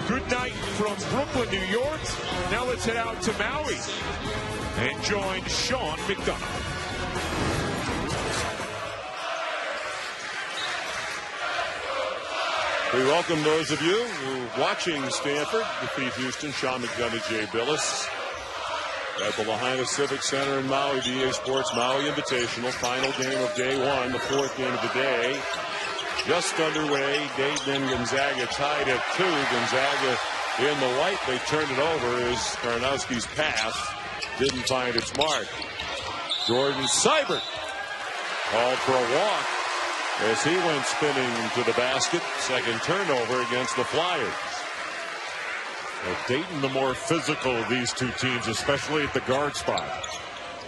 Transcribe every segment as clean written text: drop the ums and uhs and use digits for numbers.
Good night from Brooklyn, New York. Now let's head out to Maui and join Sean McDonough. We welcome those of you who are watching Stanford defeat Houston. Sean McDonough, Jay Billis at the Lahaina Civic Center in Maui. DA Sports Maui Invitational. Final game of day one, the fourth game of the day. Just underway. Dayton and Gonzaga tied at 2. Gonzaga in the white. They turned it over as Karnowski's pass didn't find its mark. Jordan Seibert called for a walk as he went spinning to the basket. Second turnover against the Flyers. Well, Dayton, the more physical of these two teams, especially at the guard spot.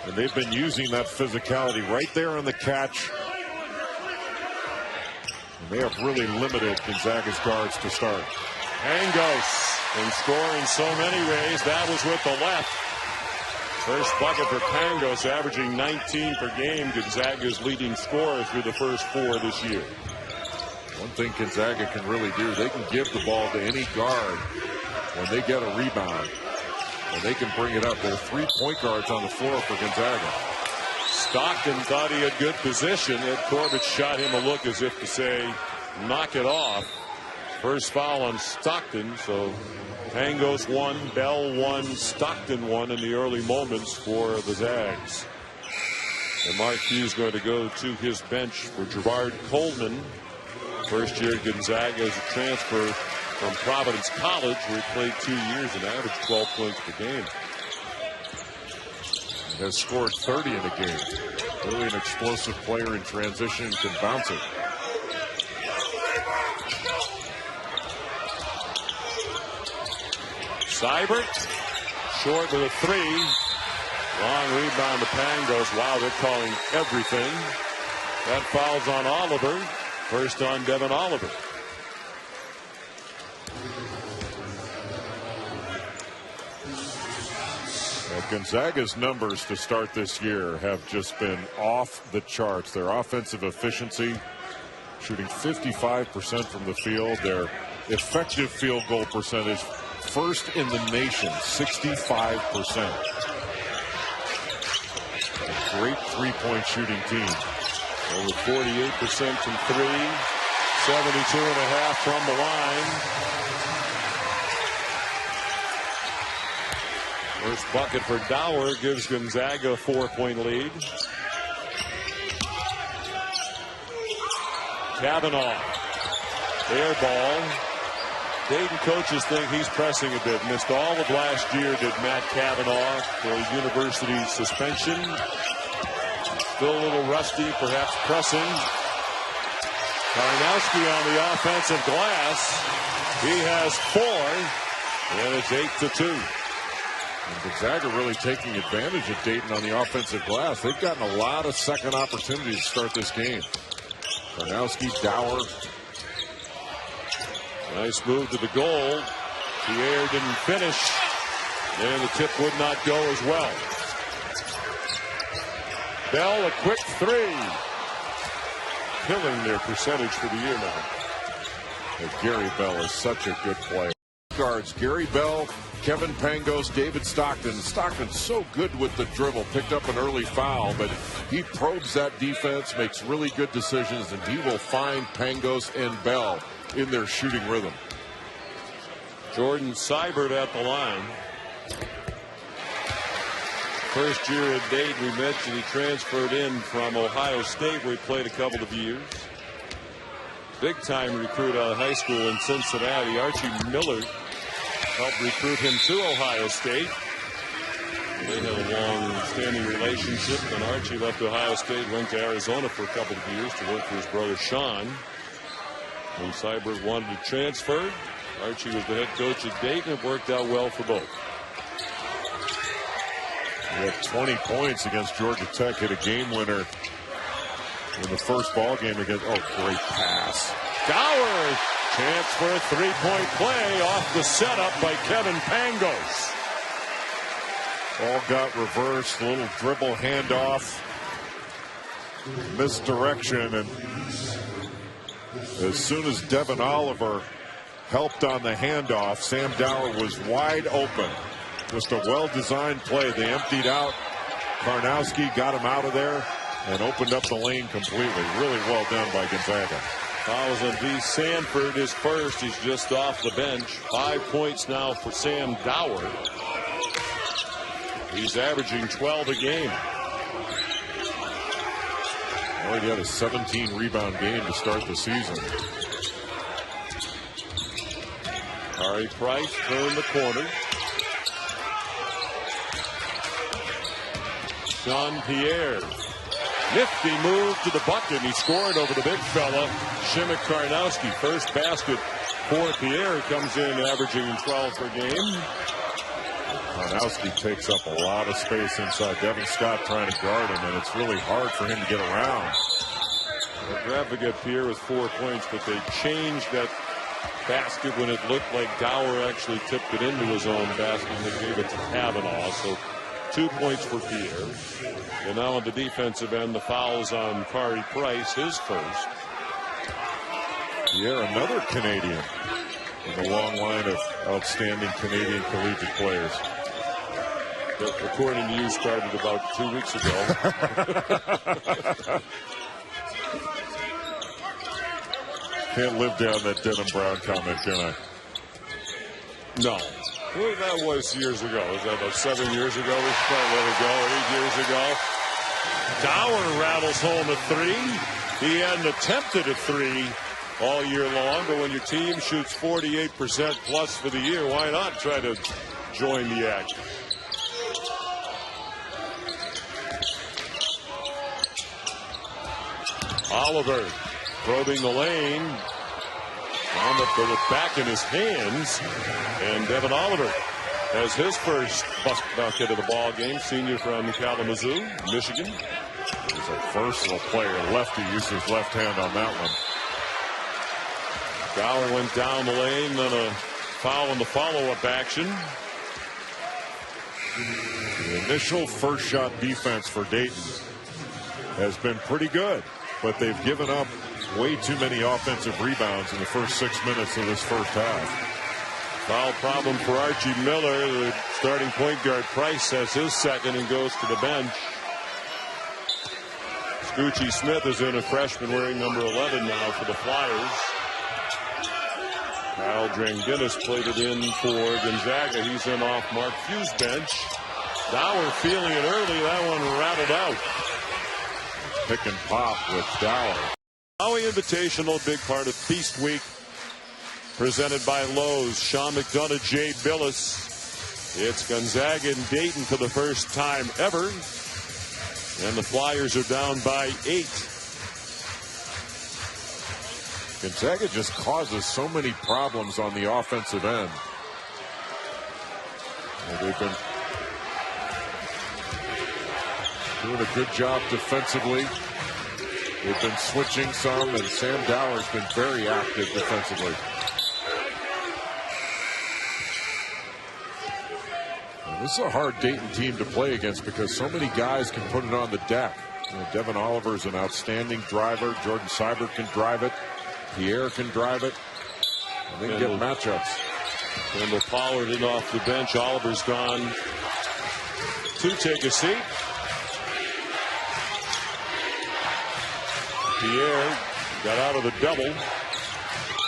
And they've been using that physicality right there on the catch. And they have really limited Gonzaga's guards to start. Pangos can score in so many ways. That was with the left. First bucket for Pangos, averaging 19 per game. Gonzaga's leading scorer through the first 4 this year. One thing Gonzaga can really do, they can give the ball to any guard when they get a rebound. And they can bring it up. There are 3 point guards on the floor for Gonzaga. Stockton thought he had good position. Ed Corbett shot him a look as if to say, knock it off. First foul on Stockton, so Pangos 1, Bell 1, Stockton 1 in the early moments for the Zags. And Mark Hughes going to go to his bench for Gerard Coleman. First year at Gonzaga as a transfer from Providence College, where he played 2 years and averaged 12 points per game. Has scored 30 in a game. Really an explosive player in transition and can bounce it. Seibert short with a 3. Long rebound to Pangos. Wow, they're calling everything. That foul's on Oliver. First on Devin Oliver. Gonzaga's numbers to start this year have just been off the charts. Their offensive efficiency, shooting 55% from the field. Their effective field goal percentage, first in the nation, 65%. A great three-point shooting team. Over 48% from 3, 72.5 from the line. First bucket for Dower gives Gonzaga a 4-point lead. Kavanaugh. Air ball. Dayton coaches think he's pressing a bit. Missed all of last year, did Matt Kavanaugh, for his university suspension. Still a little rusty, perhaps pressing. Karnowski on the offensive glass. He has 4, and it's 8-2. And Gonzaga really taking advantage of Dayton on the offensive glass. They've gotten a lot of second opportunities to start this game. Karnowski, Dower. Nice move to the goal. Pierre didn't finish. And the tip would not go as well. Bell, a quick 3. Killing their percentage for the year now. And Gary Bell is such a good player. Guards, Gary Bell, Kevin Pangos, David Stockton. Stockton's so good with the dribble. Picked up an early foul, but he probes that defense, makes really good decisions, and he will find Pangos and Bell in their shooting rhythm. Jordan Seibert at the line. First year at Dayton, we mentioned he transferred in from Ohio State, where he played a couple of years. Big time recruit out of high school in Cincinnati. Archie Miller helped recruit him to Ohio State. They had a long-standing relationship, and Archie left Ohio State, went to Arizona for a couple of years to work for his brother Sean. When Seibert wanted to transfer, Archie was the head coach at Dayton. It worked out well for both. He had 20 points against Georgia Tech, hit a game winner in the first ball game against. Oh, great pass. Dower, chance for a 3-point play off the setup by Kevin Pangos. Ball got reversed, a little dribble handoff, misdirection, and as soon as Devin Oliver helped on the handoff. Sam Dower was wide open. Just a well-designed play. They emptied out. Karnowski got him out of there and opened up the lane completely. Really well done by Gonzaga. Fouls on D. Sanford, his first. He's just off the bench. 5 points now for Sam Dower. He's averaging 12 a game. Already had a 17 rebound game to start the season. Ari Price turned the corner. Jean-Pierre. Nifty move to the bucket. He scored over the big fella, Shamik Karnowski. First basket for Pierre. Comes in averaging 12 per game. Karnowski takes up a lot of space inside. Devin Scott trying to guard him, and it's really hard for him to get around. They grabbed to get Pierre with 4 points, but they changed that basket when it looked like Dower actually tipped it into his own basket, and they gave it to Kavanaugh. So 2 points for Pierre. And now on the defensive end, the fouls on Kari Price, his first. Pierre, another Canadian in the long line of outstanding Canadian collegiate players. That, according to you, started about 2 weeks ago. Can't live down that Denham Brown comment, can I? No. Well, that was years ago. Was that about 7 years ago? We should probably let it go. 8 years ago. Dower rattles home a three. He hadn't attempted a three all year long, but when your team shoots 48% plus for the year, why not try to join the act? Oliver probing the lane. Wound up with it back in his hands. And Devin Oliver has his first bucket of the ball game. Senior from Kalamazoo, Michigan. He's a versatile player. Lefty used his left hand on that one. Dower went down the lane, then a foul in the follow-up action. The initial first shot defense for Dayton has been pretty good, but they've given up way too many offensive rebounds in the first 6 minutes of this first half. Foul problem for Archie Miller. The starting point guard Price has his second and goes to the bench. Scoochie Smith is in, a freshman wearing number 11 now for the Flyers. Kyle Dranginis played it in for Gonzaga. He's in off Mark Few's bench. Dower feeling it early. That one rattled out. Pick and pop with Dower. Maui Invitational, big part of Feast Week. Presented by Lowe's. Sean McDonough, Jay Billis. It's Gonzaga and Dayton for the first time ever. And the Flyers are down by 8. Gonzaga just causes so many problems on the offensive end. They've been doing a good job defensively. They've been switching some, and Sam Dower's been very active defensively. And this is a hard Dayton team to play against because so many guys can put it on the deck. Devin Oliver is an outstanding driver. Jordan Seibert can drive it. Pierre can drive it. And they can get matchups. Kendall Pollard in off the bench. Oliver's gone to take a seat. Pierre got out of the double.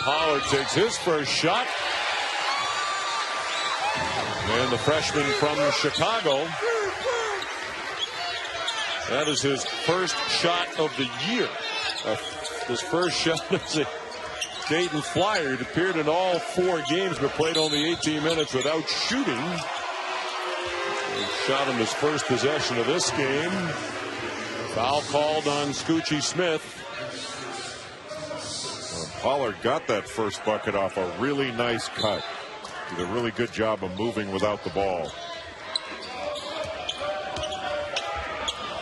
Pollard takes his first shot. And the freshman from Chicago. That is his first shot of the year. His first shot as a Dayton Flyer. It appeared in all 4 games, but played only 18 minutes without shooting. He shot him his first possession of this game. Foul called on Scoochie Smith. Pollard got that first bucket off a really nice cut. Did a really good job of moving without the ball.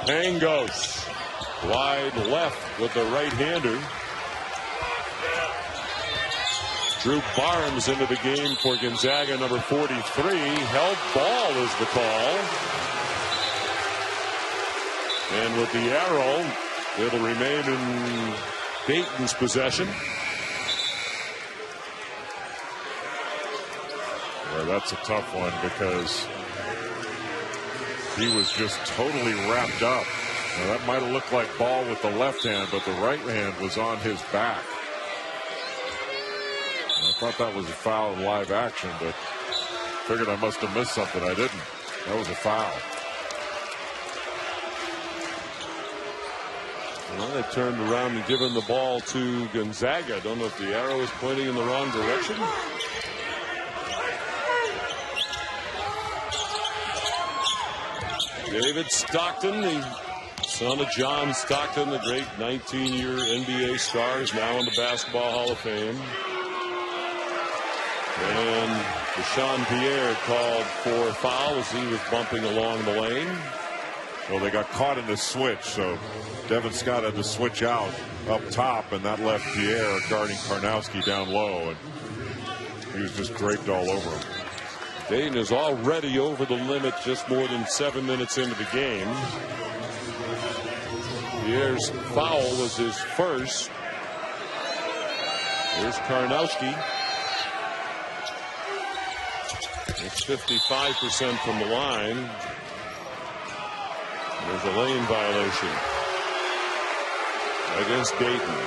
Pangos wide left with the right-hander. Drew Barnes into the game for Gonzaga, number 43. Held ball is the call. And with the arrow, it'll remain in Dayton's possession. Well, that's a tough one because he was just totally wrapped up. Now, that might have looked like ball with the left hand, but the right hand was on his back. I thought that was a foul in live action, but figured I must have missed something. I didn't. That was a foul. Well, they turned around and given the ball to Gonzaga. I don't know if the arrow is pointing in the wrong direction. David Stockton, the son of John Stockton, the great 19-year NBA star, is now in the Basketball Hall of Fame. And Deshaun Pierre called for a foul as he was bumping along the lane. Well, they got caught in the switch, so Devin Scott had to switch out up top, and that left Pierre guarding Karnowski down low, and he was just draped all over him. Dayton is already over the limit, just more than 7 minutes into the game. Pierre's foul was his first. Here's Karnowski. It's 55% from the line. There's a lane violation against Dayton.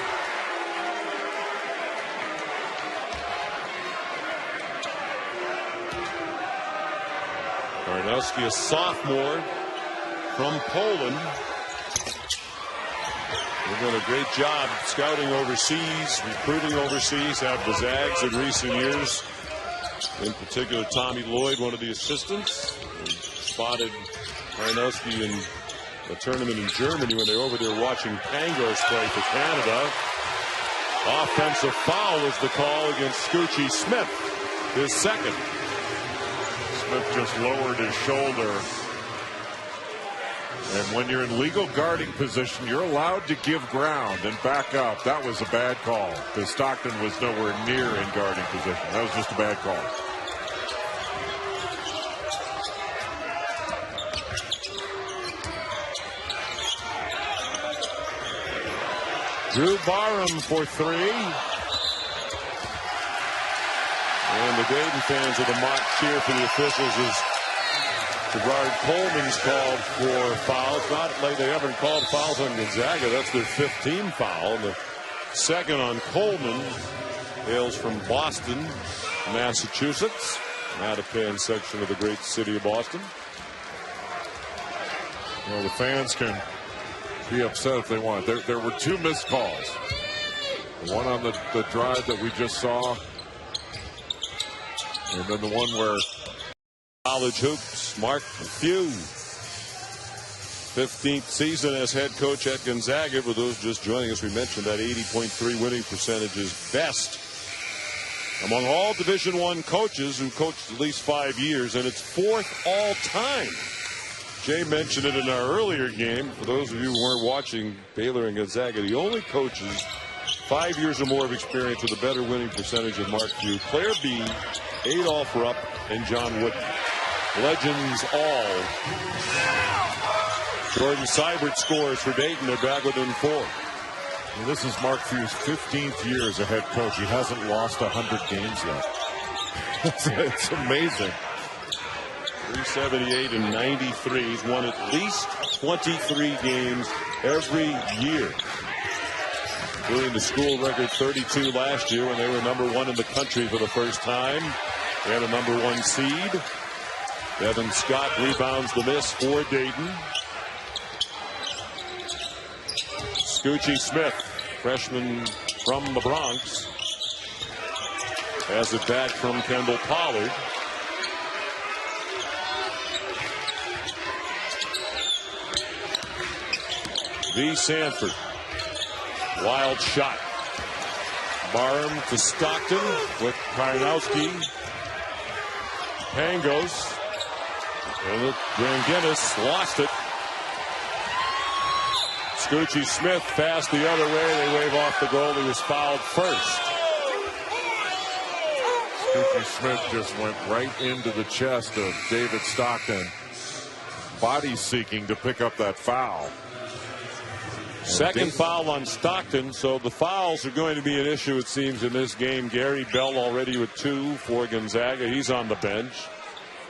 Karnowski, a sophomore from Poland. They've done a great job scouting overseas, recruiting overseas, have the Zags in recent years. In particular, Tommy Lloyd, one of the assistants, spotted Karnowski in a tournament in Germany when they were over there watching Pangos play for Canada. Offensive foul is the call against Scoochie Smith, his second. Smith just lowered his shoulder. And when you're in legal guarding position, you're allowed to give ground and back up. That was a bad call because Stockton was nowhere near in guarding position. That was just a bad call. Drew Barham for three. And the Dayton fans with a mock cheer for the officials as Gerard Coleman's called for foul. It's not like they haven't called fouls on Gonzaga. That's their 15th foul. And the second on Coleman hails from Boston, Massachusetts, Mattapan section of the great city of Boston. Well, the fans can be upset if they want. There were two missed calls. One on the drive that we just saw, and then the one where college hoops, Mark Few, 15th season as head coach at Gonzaga. For those just joining us, we mentioned that 80.3 winning percentage is best among all Division I coaches who coached at least 5 years, and it's fourth all time. Jay mentioned it in our earlier game. For those of you who weren't watching, Baylor and Gonzaga, the only coaches 5 years or more of experience with a better winning percentage than Mark Few. Claire B, Adolph Rupp, and John Wooden. Legends all. Jordan Seibert scores for Dayton. They're back within 4. Well, this is Mark Few's 15th year as a head coach. He hasn't lost 100 games yet. It's amazing. 378 and 93. He's won at least 23 games every year, including the school record 32 last year when they were #1 in the country for the first time. They had a #1 seed. Devin Scott rebounds the miss for Dayton. Scoochie Smith, freshman from the Bronx, has it back from Kendall Pollard. V. Sanford. Wild shot. Barham to Stockton with Karnowski. Pangos. And Granginis lost it. Scoochie Smith passed the other way. They wave off the goal. He was fouled first. Scoochie Smith just went right into the chest of David Stockton, body seeking to pick up that foul. Second foul on Stockton, so the fouls are going to be an issue, it seems, in this game. Gary Bell already with 2 for Gonzaga. He's on the bench.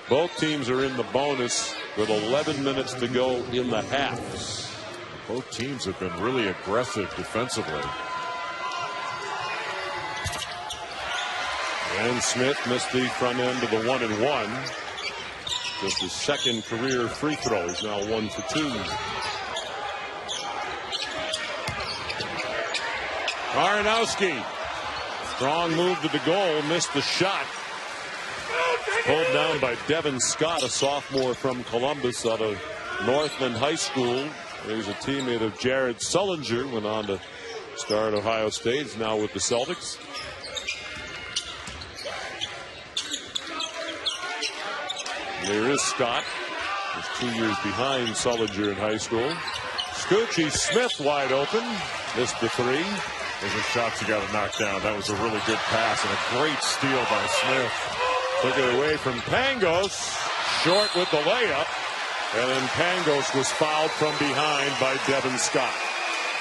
Both teams are in the bonus with 11 minutes to go in the half. Both teams have been really aggressive defensively. And Smith missed the front end of the 1-and-1. Just his second career free throw. He's now 1 for 2. Aronowski. Strong move to the goal. Missed the shot. Pulled down by Devin Scott, a sophomore from Columbus out of Northland High School. He's a teammate of Jared Sullinger. Went on to start Ohio State. He's now with the Celtics. There is Scott. He's 2 years behind Sullinger in high school. Scoochie Smith wide open. Missed the 3. Those are shots you got to knock down. That was a really good pass and a great steal by Smith. Took it away from Pangos. Short with the layup. And then Pangos was fouled from behind by Devin Scott.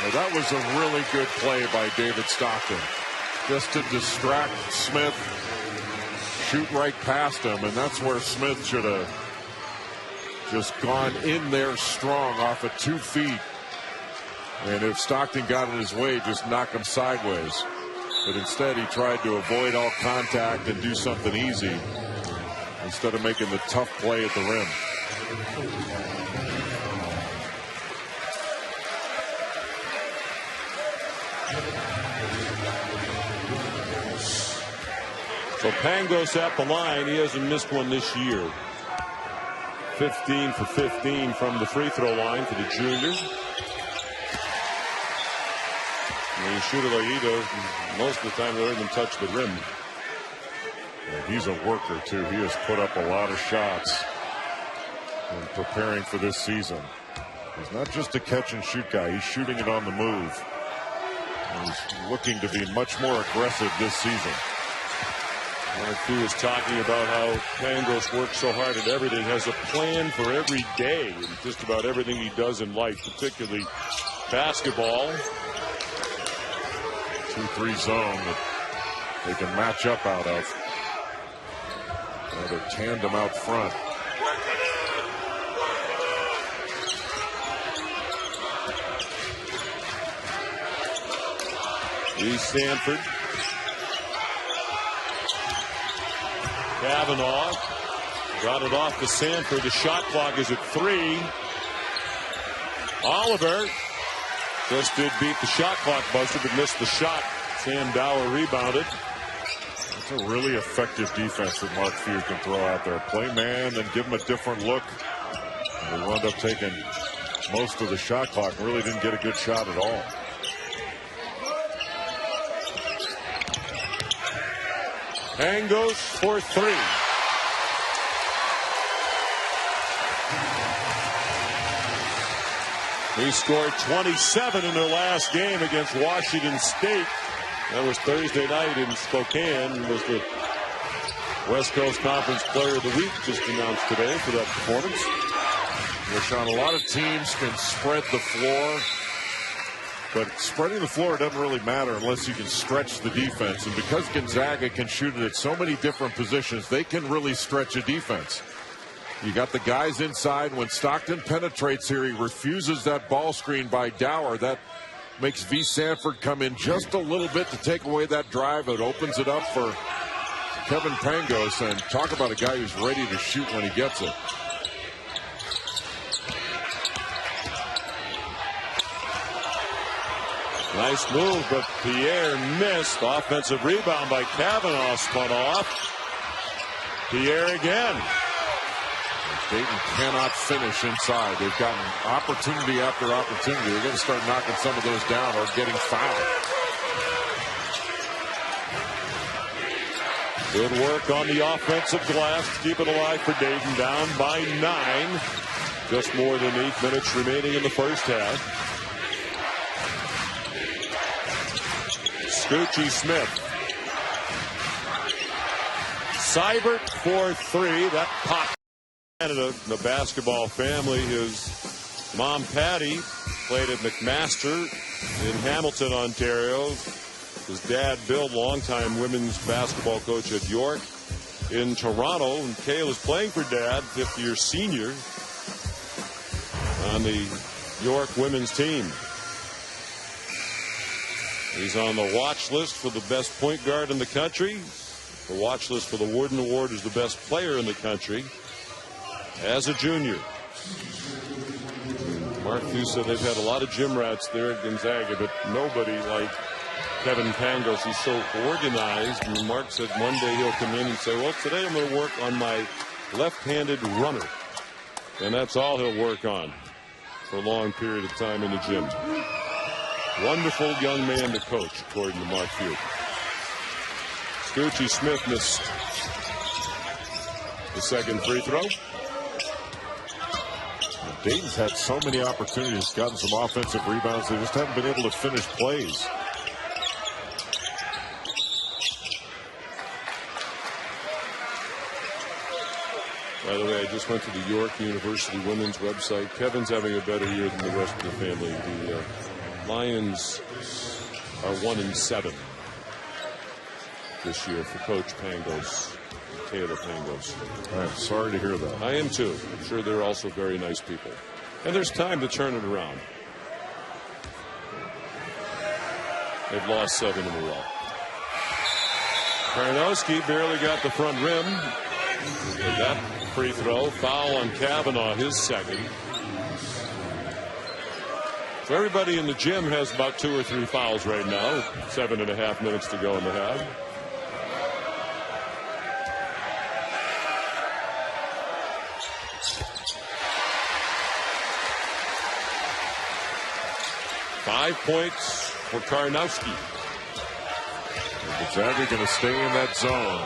Now that was a really good play by David Stockton. Just to distract Smith. Shoot right past him, and that's where Smith should have just gone in there strong off of 2 feet. And if Stockton got in his way, just knock him sideways. But instead, he tried to avoid all contact and do something easy instead of making the tough play at the rim. So Pangos at the line. He hasn't missed one this year. 15 for 15 from the free throw line for the junior. When you shoot it like he does, most of the time they don't even touch the rim. Yeah, he's a worker too. He has put up a lot of shots in preparing for this season. He's not just a catch and shoot guy. He's shooting it on the move. And he's looking to be much more aggressive this season. He was talking about how Pangos works so hard at everything, has a plan for every day, and just about everything he does in life, particularly basketball. 2-3 zone that they can match up out of. Another tandem out front. He's Stanford. Kavanaugh got it off to Sanford. The shot clock is at 3. Oliver just did beat the shot clock buzzer, but missed the shot. Sam Dower rebounded. That's a really effective defense that Mark Few can throw out there. Play man, then give him a different look. And they wound up taking most of the shot clock. Really didn't get a good shot at all. Pangos for 3. He scored 27 in their last game against Washington State. That was Thursday night in Spokane. He was the West Coast Conference Player of the Week just announced today for that performance. Yeah, Sean, a lot of teams can spread the floor, but spreading the floor doesn't really matter unless you can stretch the defense. And because Gonzaga can shoot it at so many different positions, they can really stretch a defense. You got the guys inside. When Stockton penetrates here, he refuses that ball screen by Dower. That makes V. Sanford come in just a little bit to take away that drive. It opens it up for Kevin Pangos. And talk about a guy who's ready to shoot when he gets it. Nice move, but Pierre missed. Offensive rebound by Kavanaugh, spun off. Pierre again. Dayton cannot finish inside. They've gotten opportunity after opportunity. They're going to start knocking some of those down or getting fouled. Good work on the offensive glass to keep it alive for Dayton. Down by 9. Just more than 8 minutes remaining in the first half. Scoochie Smith. Seibert for 3. That pop. Canada, the basketball family, his mom Patty played at McMaster in Hamilton, Ontario. His dad, Bill, longtime women's basketball coach at York. In Toronto, and Cale is playing for Dad, fifth-year senior on the York women's team. He's on the watch list for the best point guard in the country. The watch list for the Warden Award is the best player in the country as a junior. Mark Few said they've had a lot of gym rats there at Gonzaga, but nobody like Kevin Pangos. He's so organized. And Mark said one day he'll come in and say, well, today I'm going to work on my left-handed runner. And that's all he'll work on for a long period of time in the gym. Wonderful young man to coach, according to Mark Few. Scoochie Smith missed the second free throw. Dayton's had so many opportunities, gotten some offensive rebounds. They just haven't been able to finish plays. By the way, I just went to the York University women's website. Kevin's having a better year than the rest of the family. The Lions are 1-7 this year for Coach Pangos, Taylor Pangos. I'm sorry to hear that. I am too. I'm sure they're also very nice people. And there's time to turn it around. They've lost 7 in a row. Karnowski barely got the front rim. With that free throw, foul on Kavanaugh, his second. So everybody in the gym has about 2 or 3 fouls right now. 7.5 minutes to go in the half. Five points for Karnowski. Gonzaga going to stay in that zone.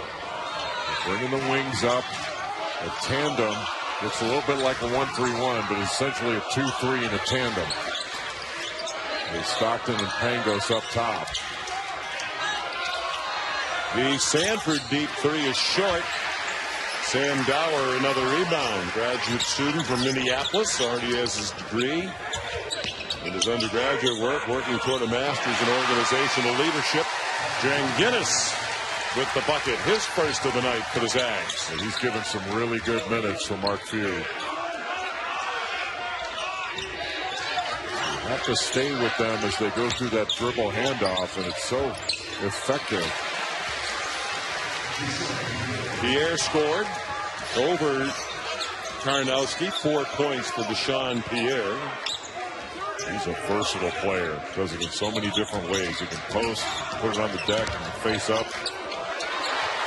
Bringing the wings up. A tandem. Looks a little bit like a 1-3-1, but essentially a 2-3 in a tandem. With Stockton and Pangos up top. The Sanford deep three is short. Sam Dower, another rebound. Graduate student from Minneapolis, already has his degree in his undergraduate work, working toward a master's in organizational leadership. Dranginis with the bucket, his first of the night for the Zags. And he's given some really good minutes for Mark Few. Have to stay with them as they go through that dribble handoff, and it's so effective. Pierre scored over Karnowski. 4 points for Deshaun Pierre. He's a versatile player. Does it in so many different ways. He can post, put it on the deck, and face up.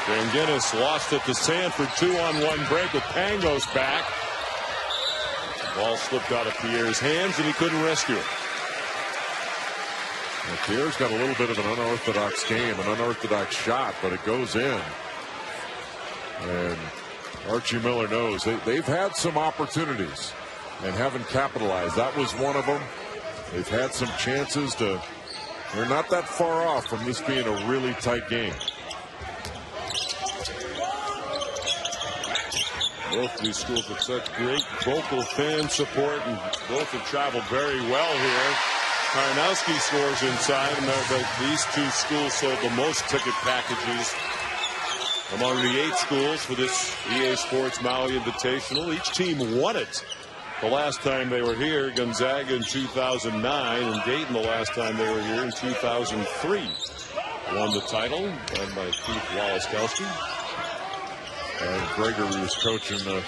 Dranginis lost it to Sanford. 2-on-1 break with Pangos back. Ball slipped out of Pierre's hands, and he couldn't rescue it. Well, Pierre's got a little bit of an unorthodox game, an unorthodox shot, but it goes in. And Archie Miller knows they've had some opportunities and haven't capitalized. That was one of them. They've had some chances to. They're not that far off from this being a really tight game. Both of these schools have such great vocal fan support, and both have traveled very well here. Karnowski scores inside, and these two schools sold the most ticket packages among the 8 schools for this EA Sports Maui Invitational. Each team won it the last time they were here. Gonzaga in 2009, and Dayton the last time they were here in 2003. Won the title, led by Keith Wallaskowski. And Gregory was coaching the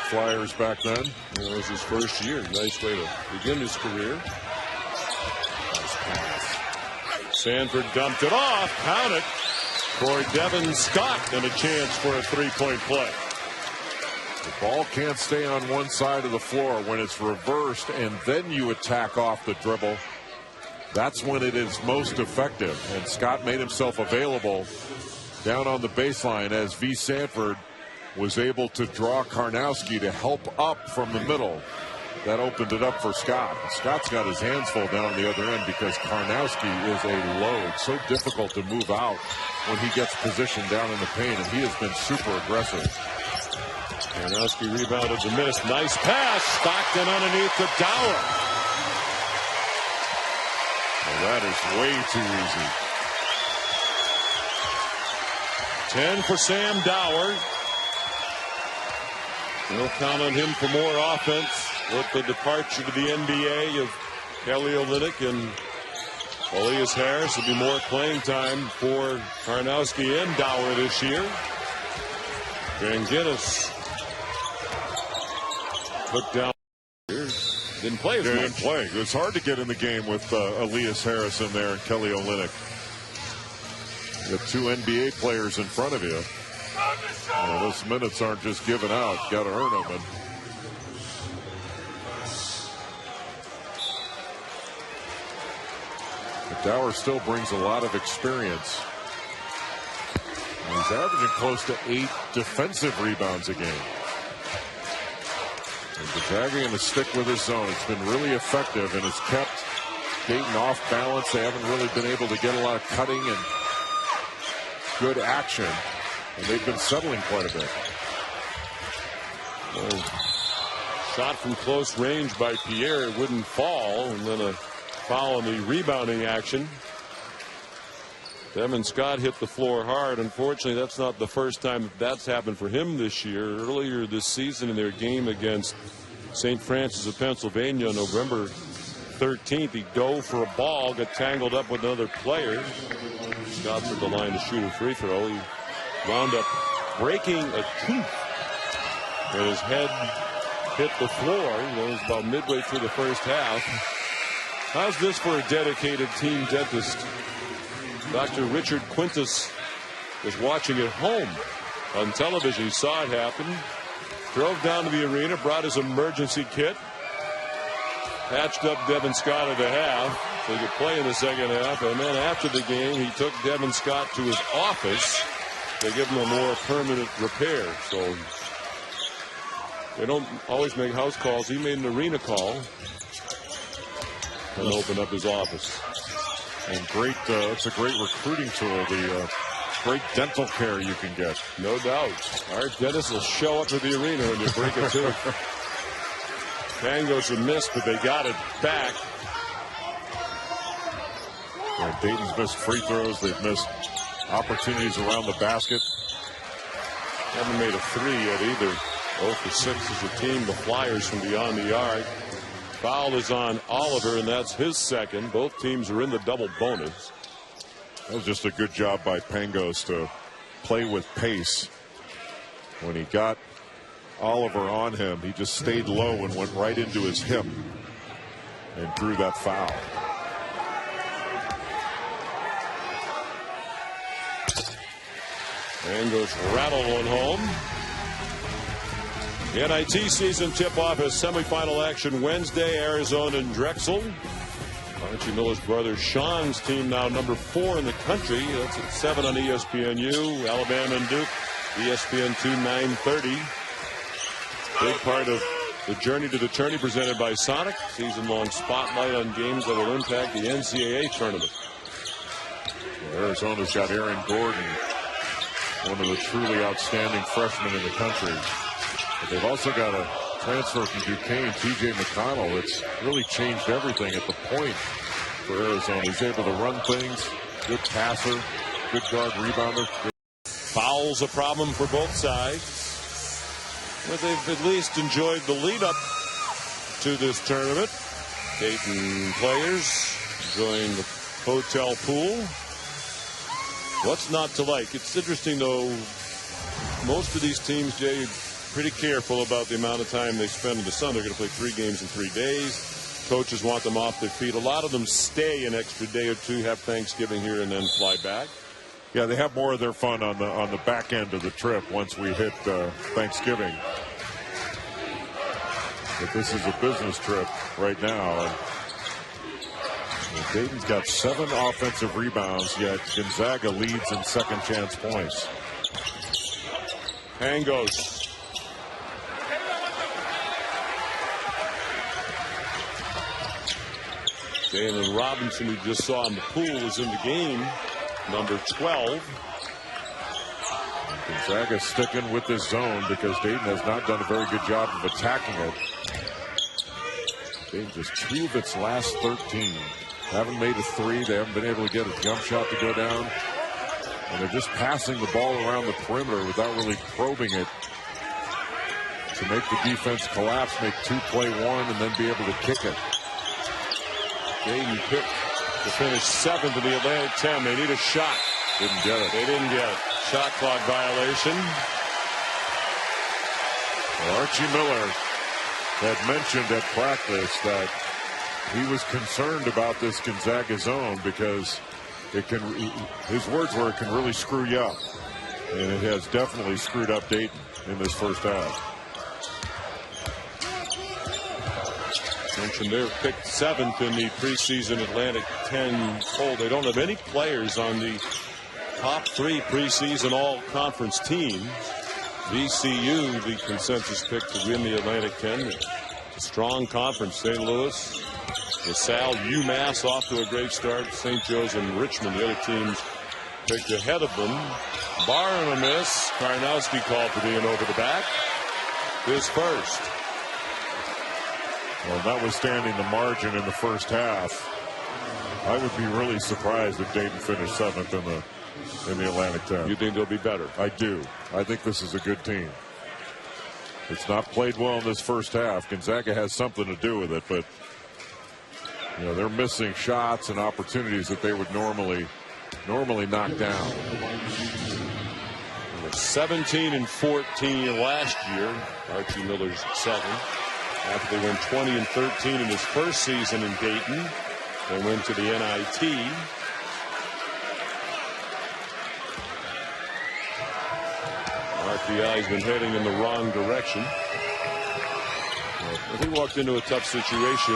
Flyers back then. It was his first year. Nice way to begin his career. Nice pass. Sanford dumped it off. Count it for Devin Scott, and a chance for a 3-point play. The ball can't stay on one side of the floor. When it's reversed and then you attack off the dribble, that's when it is most effective. And Scott made himself available down on the baseline as V. Sanford was able to draw Karnowski to help up from the middle. That opened it up for Scott. Scott's got his hands full down on the other end because Karnowski is a load. So difficult to move out when he gets positioned down in the paint, and he has been super aggressive. Karnowski rebounded the miss. Nice pass. Stockton underneath to Dower. That is way too easy. 10 for Sam Dower. We'll count on him for more offense with the departure to the NBA of Kelly Olynyk and Elias Harris. Will be more playing time for Karnowski and Dower this year. Van Guinness took down. Didn't play as much. Didn't play. It's hard to get in the game with Elias Harris in there and Kelly Olynyk. You have two NBA players in front of you. Those minutes aren't just given out. Got to earn them. And Dower still brings a lot of experience. And he's averaging close to 8 defensive rebounds a game. And Gonzaga going to stick with his zone. It's been really effective and has kept Dayton off balance. They haven't really been able to get a lot of cutting and good action. And they've been settling quite a bit. Shot from close range by Pierre. It wouldn't fall. And then a foul on the rebounding action. Devin Scott hit the floor hard. Unfortunately, that's not the first time that's happened for him this year. Earlier this season in their game against St. Francis of Pennsylvania on November 13th, he dove for a ball, got tangled up with another player. Scott's at the line to shoot a free throw. He wound up breaking a tooth. And his head hit the floor. It was about midway through the first half. How's this for a dedicated team dentist? Dr. Richard Quintus was watching at home on television. He saw it happen. Drove down to the arena, brought his emergency kit. Patched up Devin Scott at the half so he could play in the second half. And then after the game, he took Devin Scott to his office to give him a more permanent repair. So they don't always make house calls. He made an arena call and opened up his office. And great, it's a great recruiting tool. The great dental care you can get. No doubt. Our dentists will show up to the arena when you break a tooth. Pangos a miss, but they got it back. Yeah, Dayton's missed free throws. They've missed opportunities around the basket. Haven't made a three yet either. 0 for 6 as a team. The Flyers from beyond the arc. Foul is on Oliver, and that's his second. Both teams are in the double bonus. That was just a good job by Pangos to play with pace. When he got Oliver on him, he just stayed low and went right into his hip and drew that foul. Pangos rattled one home. The NIT season tip-off has semifinal action Wednesday. Arizona and Drexel. Archie Miller's brother Sean's team now number 4 in the country. That's at 7 on ESPNU. Alabama and Duke. ESPN2 9:30. Big part of the journey to the tourney presented by Sonic. Season-long spotlight on games that will impact the NCAA tournament. Arizona's got Aaron Gordon, one of the truly outstanding freshmen in the country. But they've also got a transfer from Duquesne, TJ McConnell. It's really changed everything at the point for Arizona. He's able to run things, good passer, good guard rebounder. Fouls a problem for both sides. But they've at least enjoyed the lead up to this tournament. Dayton players enjoying the hotel pool. What's not to like? It's interesting though, most of these teams, Jay, pretty careful about the amount of time they spend in the sun. They're going to play 3 games in 3 days. Coaches want them off their feet. A lot of them stay an extra day or two, have Thanksgiving here, and then fly back. Yeah, they have more of their fun on the back end of the trip once we hit Thanksgiving. But this is a business trip right now. And Dayton's got 7 offensive rebounds, yet Gonzaga leads in second chance points. Pangos. Jalen Robinson, who just saw in the pool, is in the game. Number 12. Gonzaga sticking with this zone because Dayton has not done a very good job of attacking it. Dayton just 2 of its last 13. Haven't made a three. They haven't been able to get a jump shot to go down. And they're just passing the ball around the perimeter without really probing it to make the defense collapse, make two-play one, and then be able to kick it. Dayton picked to finish 7th in the Atlantic 10. They need a shot. Didn't get it. They didn't get it. Shot clock violation. Well, Archie Miller had mentioned at practice that he was concerned about this Gonzaga zone because it can, his words were, it can really screw you up. And it has definitely screwed up Dayton in this first half. Mentioned they're picked 7th in the preseason Atlantic 10 poll. They don't have any players on the top 3 preseason all-conference teams. VCU, the consensus pick to win the Atlantic 10. A strong conference. St. Louis, LaSalle, UMass off to a great start. St. Joe's and Richmond, the other teams picked ahead of them. Barring a miss, Karnowski called for being over the back. His first. Well, notwithstanding the margin in the first half, I would be really surprised if Dayton finished 7th in the Atlantic 10. You think they'll be better? I do. I think this is a good team. It's not played well in this first half. Gonzaga has something to do with it, but you know, they're missing shots and opportunities that they would normally knock down. They were 17 and 14 last year. Archie Miller's 7th. After they went 20 and 13 in his first season in Dayton, they went to the NIT. RPI's been heading in the wrong direction. He walked into a tough situation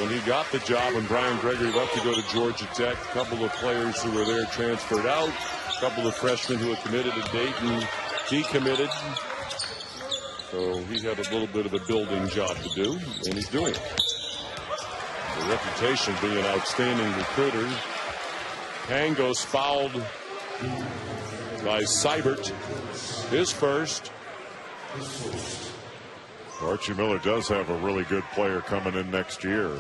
when he got the job, and Brian Gregory left to go to Georgia Tech. A couple of players who were there transferred out. A couple of freshmen who had committed to Dayton decommitted. So he had a little bit of a building job to do, and he's doing it. The reputation of being an outstanding recruiter. Pangos fouled by Seibert. His first. Archie Miller does have a really good player coming in next year.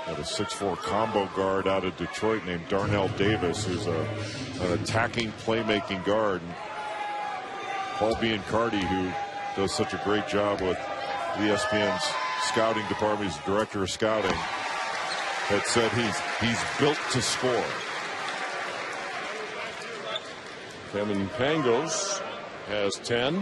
Got a 6'4" combo guard out of Detroit named Darnell Davis, who's an attacking playmaking guard. And Paul Biancardi, who does such a great job with ESPN's scouting department, he's the director of scouting, had said he's built to score. Kevin Pangos has 10.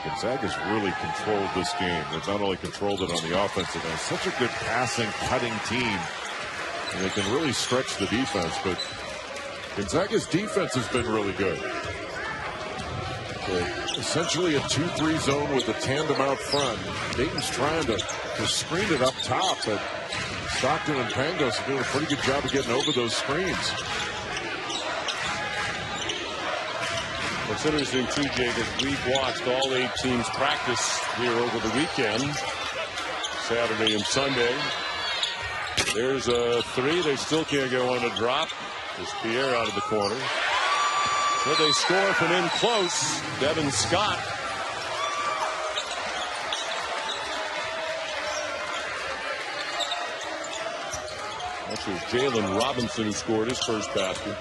Gonzaga's really controlled this game. They've not only controlled it on the offensive end, such a good passing, cutting team. And they can really stretch the defense, but Gonzaga's defense has been really good. So essentially a 2-3 zone with a tandem out front. Dayton's trying to screen it up top, but Stockton and Pangos are doing a pretty good job of getting over those screens. What's interesting too, Jake, is we've watched all 8 teams practice here over the weekend, Saturday and Sunday. There's a 3. They still can't go on a drop. There's Pierre out of the corner. But they score from in close. Devin Scott. Actually, it was Jalen Robinson who scored his first basket.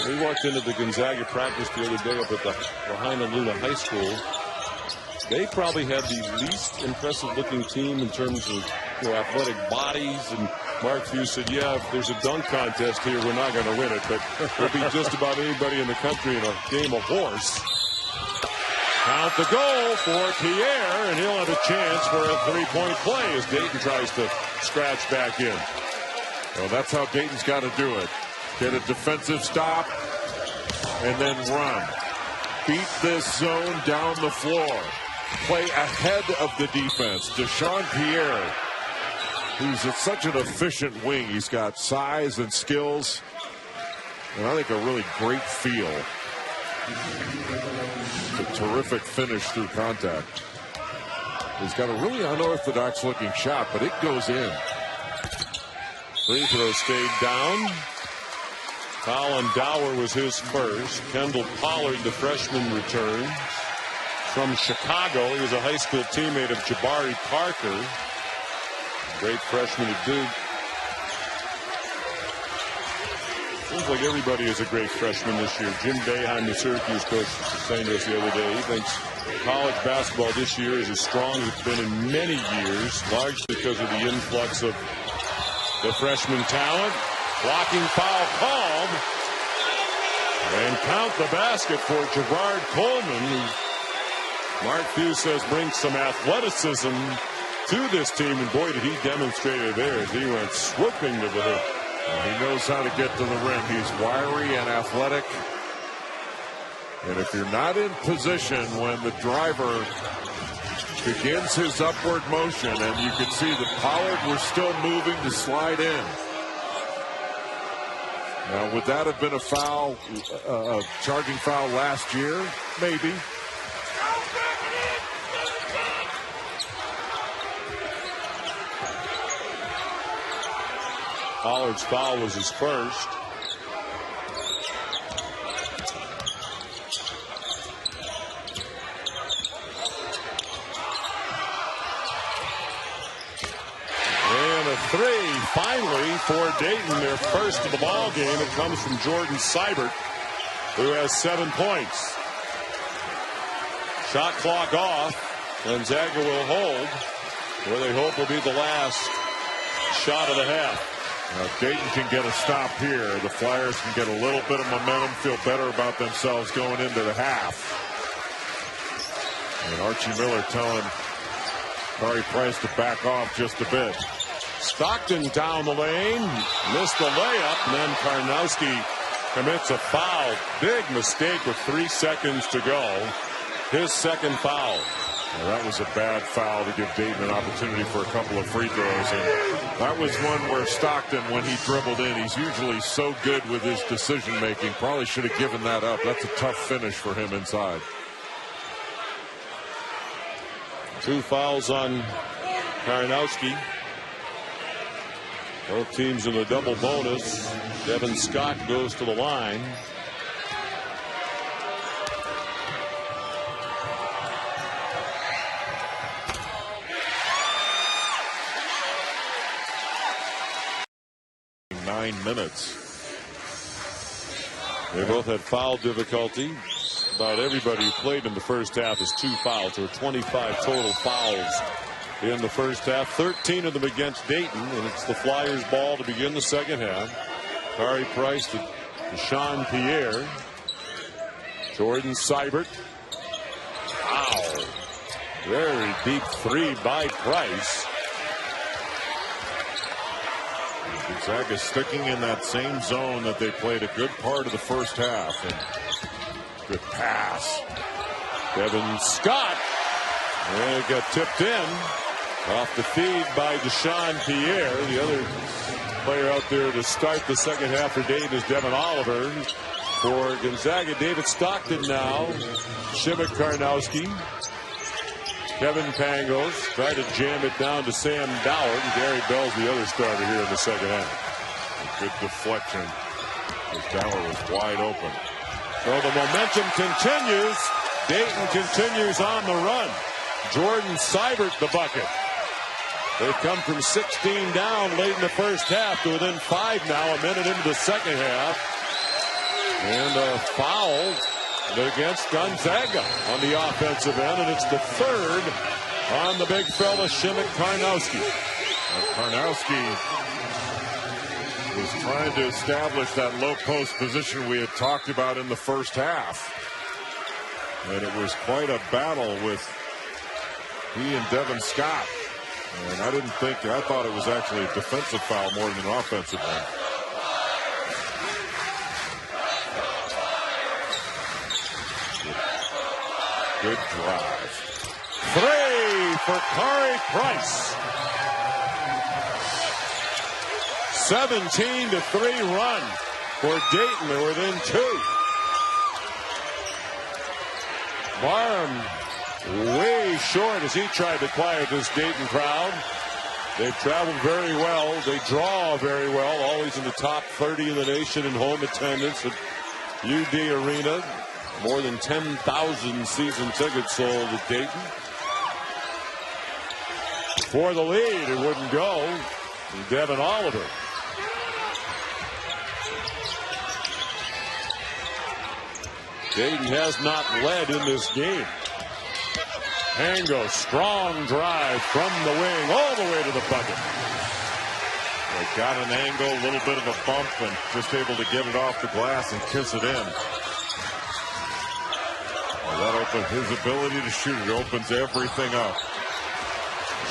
We walked into the Gonzaga practice the other day up at the Lahaina Luna High School. They probably had the least impressive looking team in terms of athletic bodies. And Mark Hughes said, yeah, if there's a dunk contest here, we're not going to win it. But there'll be just about anybody in the country in a game of horse. Count the goal for Pierre, and he'll have a chance for a three-point play as Dayton tries to scratch back in. Well, that's how Dayton's got to do it. Get a defensive stop and then run. Beat this zone down the floor. Play ahead of the defense. Deshaun Pierre, who's such an efficient wing. He's got size and skills, and I think a really great feel. It's a terrific finish through contact. He's got a really unorthodox looking shot, but it goes in. Free throw stayed down. Colin Dower was his first. Kendall Pollard, the freshman, returns. from Chicago. He was a high school teammate of Jabari Parker. Great freshman at Duke. Seems like everybody is a great freshman this year. Jim Boeheim, the Syracuse coach, was saying to us the other day, he thinks college basketball this year is as strong as it's been in many years, largely because of the influx of the freshman talent. Blocking foul called. And count the basket for Gerard Coleman, who Mark Few says brings some athleticism to this team. And boy, did he demonstrate it there as he went swooping to the hoop. He knows how to get to the rim. He's wiry and athletic. And if you're not in position when the driver begins his upward motion, and you could see that Pollard was still moving to slide in. Now, would that have been a foul, a charging foul last year? Maybe. Pollard's foul was his first. And a three finally for Dayton, their first of the ball game. It comes from Jordan Seibert, who has 7 points. Shot clock off. Gonzaga will hold, where they hope will be the last shot of the half. Now, Dayton can get a stop here. The Flyers can get a little bit of momentum, feel better about themselves going into the half. And Archie Miller telling Kari Price to back off just a bit. Stockton down the lane, missed the layup, and then Karnowski commits a foul. Big mistake with 3 seconds to go. His second foul. Well, that was a bad foul to give Dayton an opportunity for a couple of free throws. And that was one where Stockton, when he dribbled in, he's usually so good with his decision making. Probably should have given that up. That's a tough finish for him inside. 2 fouls on Karnowski. Both teams in a double bonus. Devin Scott goes to the line. Minutes. They both had foul difficulty. About everybody who played in the first half has 2 fouls. There were 25 total fouls in the first half, 13 of them against Dayton, and it's the Flyers' ball to begin the second half. Kari Price to Deshaun Pierre. Jordan Seibert. Wow. Very deep 3 by Price. Gonzaga sticking in that same zone that they played a good part of the first half. And good pass. Devin Scott. And it got tipped in. Off the feed by Deshaun Pierre. The other player out there to start the second half for Dayton is Devin Oliver. For Gonzaga, David Stockton now. Shimmick Karnowski. Kevin Pangos tried to jam it down to Sam Doward. And Gary Bell's the other starter here in the second half. Good deflection. Doward was wide open. So the momentum continues. Dayton continues on the run. Jordan Seibert the bucket. They've come from 16 down late in the first half to within 5 now, a minute into the second half. And a foul against Gonzaga on the offensive end, and it's the third on the big fella, Shimmick Karnowski. Karnowski was trying to establish that low post position we had talked about in the first half. And it was quite a battle with he and Devin Scott. And I thought it was actually a defensive foul more than an offensive one. Good drive. 3 for Kari Price. 17-3 run for Dayton. They're within 2. Barham way short as he tried to quiet this Dayton crowd. They've traveled very well. They draw very well. Always in the top 30 in the nation in home attendance at UD Arena. More than 10,000 season tickets sold at Dayton. For the lead, it wouldn't go. Devin Oliver. Dayton has not led in this game. Pango, strong drive from the wing all the way to the bucket. They got an angle, a little bit of a bump, and just able to get it off the glass and kiss it in. Well, that opens his ability to shoot. It opens everything up.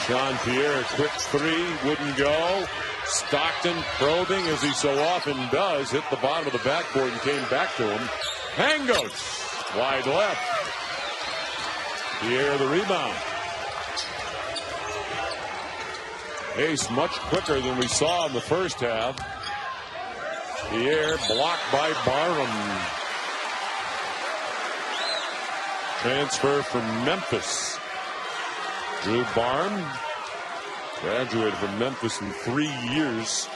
Sean Pierre, quick three, wouldn't go. Stockton probing, as he so often does, hit the bottom of the backboard and came back to him. Pangos, wide left. Pierre the rebound. Pace much quicker than we saw in the first half. Pierre blocked by Barham. Transfer from Memphis. Drew Barham graduated from Memphis in 3 years.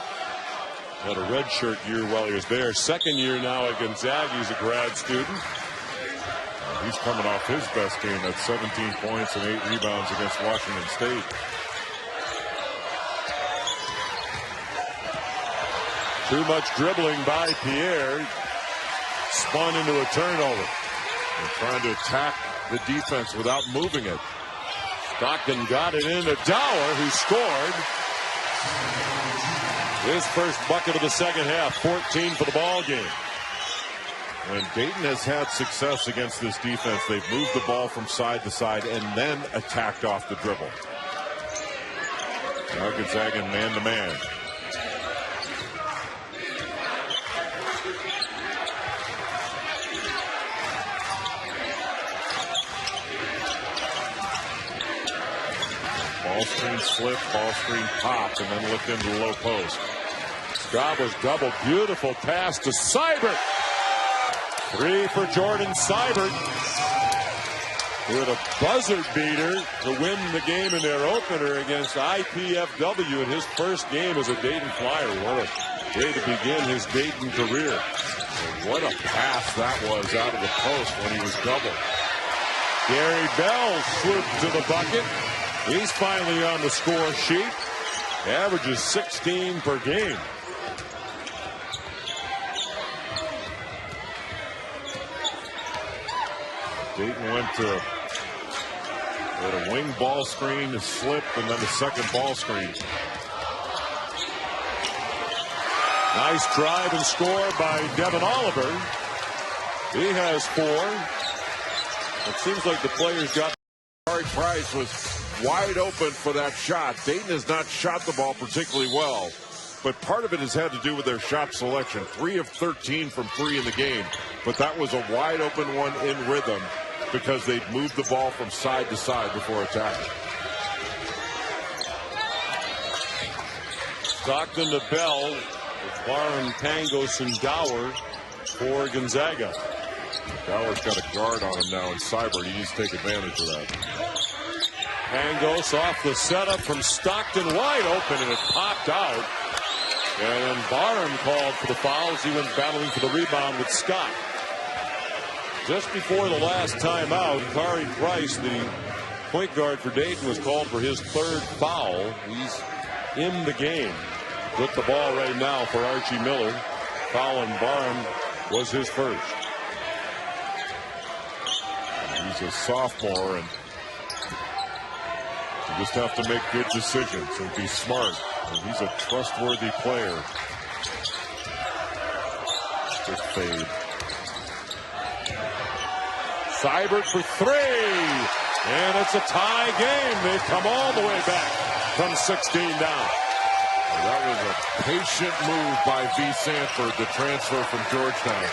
Had a redshirt year while he was there. Second year now at Gonzaga. He's a grad student. He's coming off his best game at 17 points and 8 rebounds against Washington State. Too much dribbling by Pierre. Spun into a turnover. And trying to attack the defense without moving it. Stockton got it into Dower, who scored his first bucket of the second half. 14 for the ball game. When Dayton has had success against this defense, they've moved the ball from side to side and then attacked off the dribble. Now Gonzaga man-to-man. Ball screen slip, ball screen pop, and then looked into the low post. Scott was double. Beautiful pass to Seibert. Three for Jordan Seibert. With a buzzer beater to win the game in their opener against IPFW in his first game as a Dayton Flyer. What a way to begin his Dayton career. And what a pass that was out of the post when he was doubled. Gary Bell swooped to the bucket. He's finally on the score sheet. Averages 16 per game. Dayton went to a wing ball screen, a slip, and then a second ball screen. Nice drive and score by Devin Oliver. He has 4. It seems like the players got. Price was wide open for that shot. Dayton has not shot the ball particularly well, but part of it has had to do with their shot selection. 3 of 13 from 3 in the game, but that was a wide open one in rhythm because they'd moved the ball from side to side before attacking. Stockton to Bell with Barham, Pangos, and Dower for Gonzaga. Dower's got a guard on him now, and Seibert, he needs to take advantage of that. Pangos off the setup from Stockton, wide open, and it popped out. And then Barham called for the fouls. He went battling for the rebound with Scott. Just before the last timeout, Kari Price, the point guard for Dayton, was called for his 3rd foul. He's in the game. With the ball right now for Archie Miller. Foul on Barham was his first. He's a sophomore, and you just have to make good decisions and be smart. And he's a trustworthy player. Good fade. Seibert for 3. And it's a tie game. They've come all the way back from 16 down. That was a patient move by V. Sanford, the transfer from Georgetown.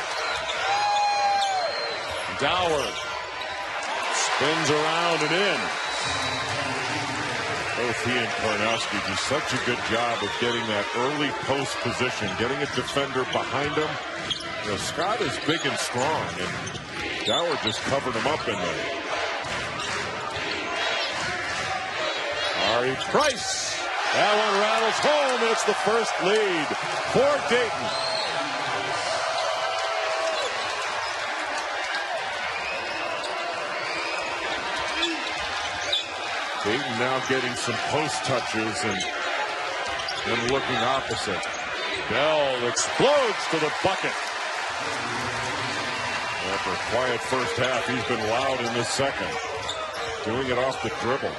Dower spins around and in. Both he and Karnowski do such a good job of getting that early post position, getting a defender behind him. You know, Scott is big and strong, and Dower just covered him up in there. Ari Price. That one rattles home, and it's the first lead for Dayton. now getting some post touches and looking opposite. Bell explodes to the bucket. After a quiet first half, he's been loud in the second. Doing it off the dribble.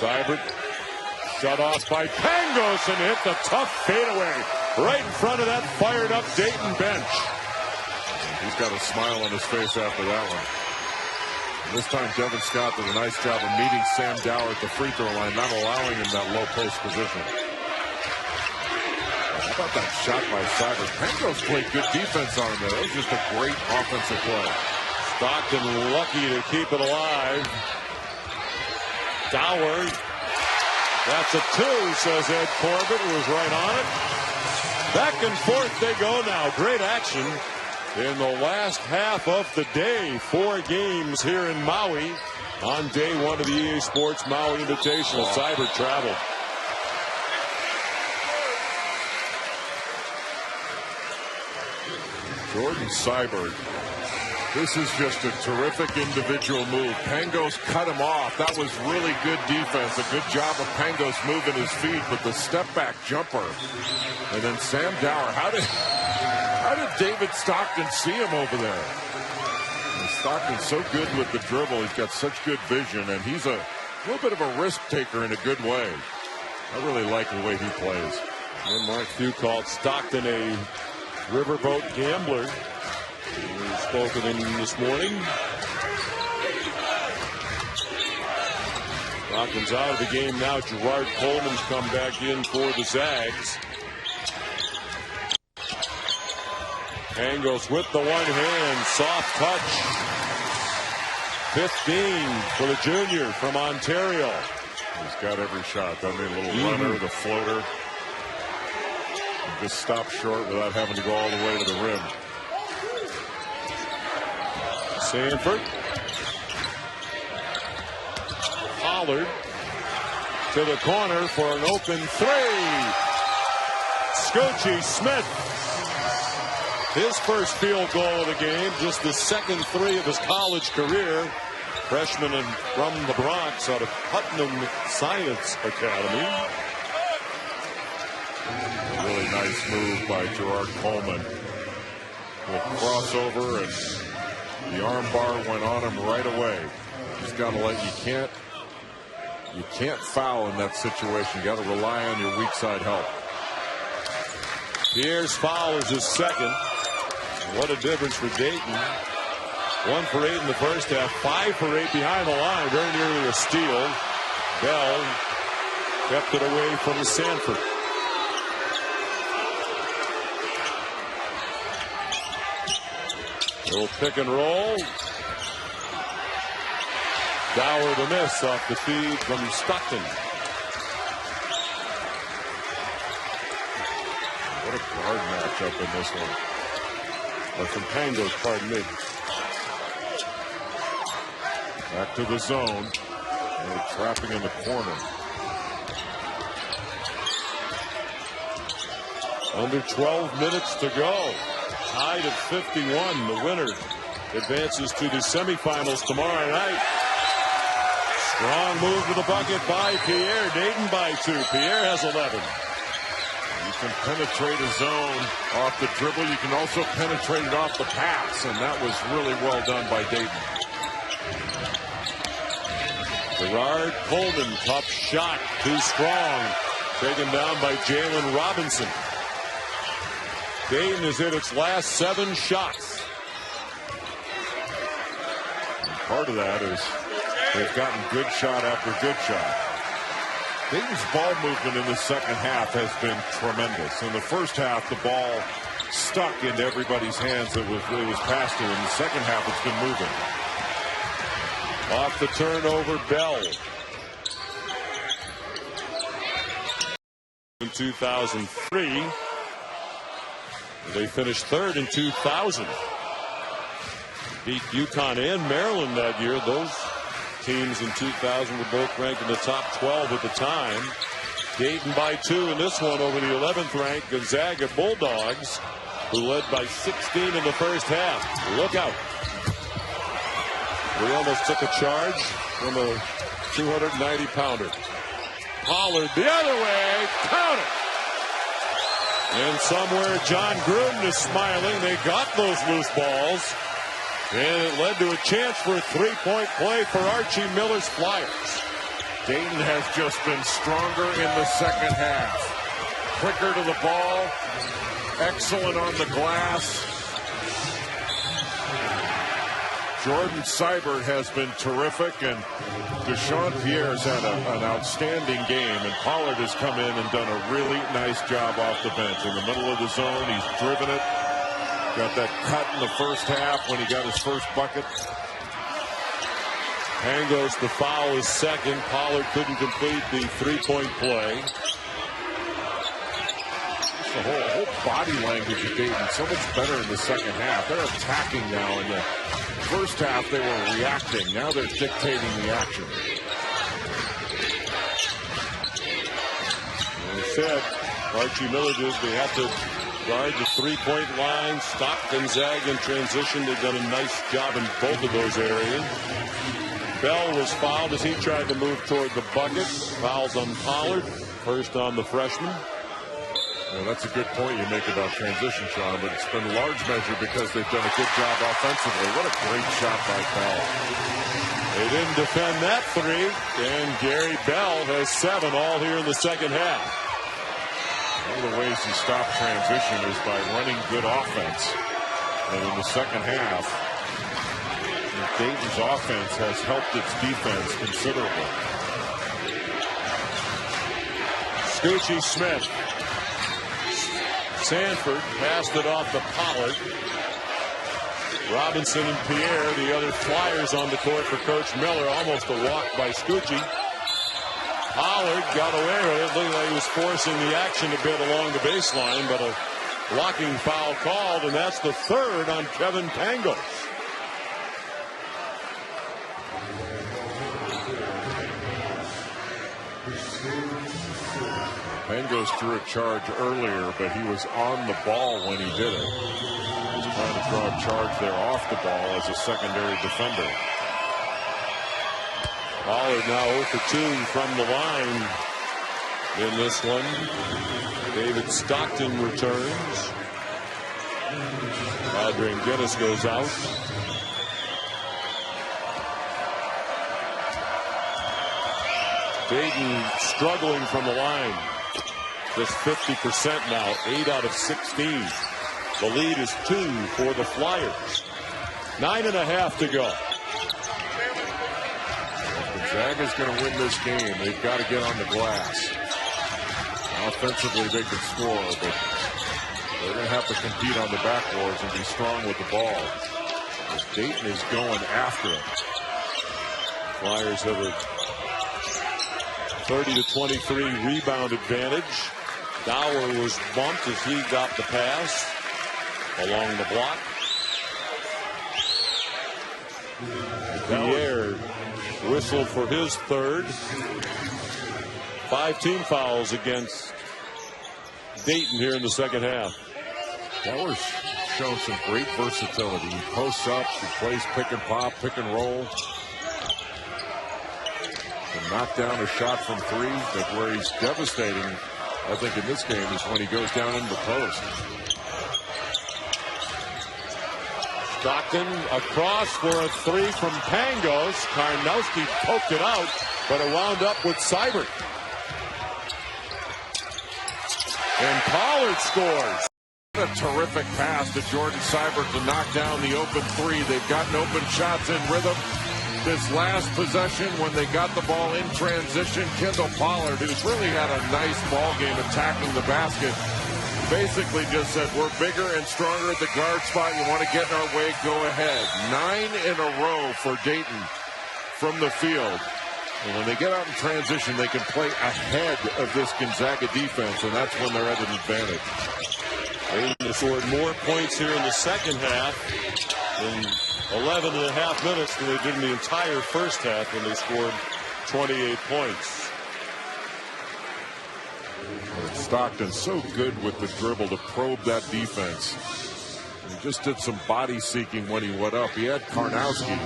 Seibert shut off by Pangos and hit the tough fadeaway right in front of that fired up Dayton bench. He's got a smile on his face after that one. And this time Devin Scott did a nice job of meeting Sam Dower at the free throw line, not allowing him that low post position. How about that shot by Seibert? Pangos played good defense on him there. That was just a great offensive play. Stockton lucky to keep it alive. Dower. That's a two, says Ed Corbett, who was right on it. Back and forth they go now. Great action in the last half of the day. 4 games here in Maui on day 1 of the EA Sports Maui Invitational. Seibert traveled. Jordan Seibert. This is just a terrific individual move. Pangos cut him off. That was really good defense. A good job of Pangos moving his feet, but the step back jumper. And then Sam Dower. How did David Stockton see him over there? And Stockton's so good with the dribble. He's got such good vision, and he's a little bit of a risk taker in a good way. I really like the way he plays. And Mark Few called Stockton a riverboat gambler. We spoke with him this morning. Stockton's out of the game now. Gerard Coleman's come back in for the Zags. Pangos with the one hand. Soft touch. 15 for the junior from Ontario. He's got every shot, doesn't he? A little runner, the floater. Just stop short without having to go all the way to the rim. Sanford. Pollard to the corner for an open 3. Scoochie Smith. His first field goal of the game, just the second 3 of his college career. Freshman from the Bronx out of Putnam Science Academy. A really nice move by Gerard Coleman. With crossover, and the arm bar went on him right away. Just got to you can't foul in that situation. You got to rely on your weak side help. Pierre's foul is his second. What a difference for Dayton. 1 for 8 in the first half, 5 for 8 behind the line. Very nearly a steal. Bell kept it away from Sanford. Little pick and roll. Dower the miss off the feed from Stockton. What a guard matchup in this one. Or from Pangos, pardon me. Back to the zone. And trapping in the corner. Under 12 minutes to go. Tied at 51. The winner advances to the semifinals tomorrow night. Strong move to the bucket by Pierre. Dayton by 2. Pierre has 11. You can penetrate a zone off the dribble. You can also penetrate it off the pass, and that was really well done by Dayton. Gerard Coleman, tough shot, too strong. Taken down by Jalen Robinson. Dayton has hit its last 7 shots. And part of that is they've gotten good shot after good shot. Dayton's ball movement in the second half has been tremendous. In the first half, the ball stuck into everybody's hands. It was passed to. In the second half, it's been moving. Off the turnover, Bell. In 2003, they finished 3rd in 2000. Beat UConn and Maryland that year. Those teams in 2000 were both ranked in the top 12 at the time. Dayton by 2 in this one over the 11th ranked Gonzaga Bulldogs, who led by 16 in the first half. Look out. We almost took a charge from a 290-pounder. Pollard the other way. Count it. And somewhere John Gruden is smiling. They got those loose balls. And it led to a chance for a three-point play for Archie Miller's Flyers. Dayton has just been stronger in the second half. Quicker to the ball. Excellent on the glass. Jordan Seibert has been terrific, and Deshaun Pierre's had an outstanding game, and Pollard has come in and done a really nice job off the bench. In the middle of the zone, he's driven it. Got that cut in the first half when he got his first bucket. Pangos, the foul is second. Pollard couldn't complete the three-point play. The whole body language of Dayton so much better in the second half. They're attacking now. In the first half, they were reacting. Now they're dictating the action. As I said, Archie Miller did. They have to guard the three-point line, stop Gonzaga in transition. They've done a nice job in both of those areas. Bell was fouled as he tried to move toward the bucket. Fouls on Pollard. First on the freshman. Well, that's a good point you make about transition, Sean, but it's been a large measure because they've done a good job offensively. What a great shot by Bell. They didn't defend that three, and Gary Bell has 7 all here in the second half. One of the ways you stop transition is by running good offense. And in the second half, Dayton's offense has helped its defense considerably. Scoochie Smith. Sanford passed it off to Pollard. Robinson and Pierre, the other Flyers on the court for Coach Miller. Almost a walk by Scoochie. Pollard got away with it. Looked like he was forcing the action a bit along the baseline, but a blocking foul called, and that's the third on Kevin Pangos. Pangos drew a charge earlier, but he was on the ball when he did it. He was trying to draw a charge there off the ball as a secondary defender. Pollard now 0 for 2 from the line in this one. David Stockton returns. Adrian Guinness goes out. Dayton struggling from the line. Just 50% now, 8 out of 16. The lead is 2 for the Flyers. 9.5 to go. Gonzaga's going to win this game. They've got to get on the glass. Offensively, they can score, but they're going to have to compete on the backboards and be strong with the ball. As Dayton is going after it. Flyers have a 30-23 rebound advantage. Dower was bumped as he got the pass along the block. Pierre whistled for his third. 5 team fouls against Dayton here in the second half. Dower's shown some great versatility. He posts up, he plays pick and pop, pick and roll. Can knock down a shot from 3, but where he's devastating, I think, in this game is when he goes down into the post. Stockton across for a 3 from Pangos. Karnowski poked it out, but it wound up with Seibert. And Pollard scores. A terrific pass to Jordan Seibert to knock down the open 3. They've gotten open shots in rhythm. This last possession, when they got the ball in transition, Kendall Pollard, who's really had a nice ball game attacking the basket, basically just said, we're bigger and stronger at the guard spot. You want to get in our way, go ahead. 9 in a row for Dayton from the field. And when they get out in transition, they can play ahead of this Gonzaga defense, and that's when they're at an advantage. They scored more points here in the second half in 11.5 minutes than they did in the entire first half when they scored 28 points. Stockton so good with the dribble to probe that defense. He just did some body seeking when he went up. He had Karnowski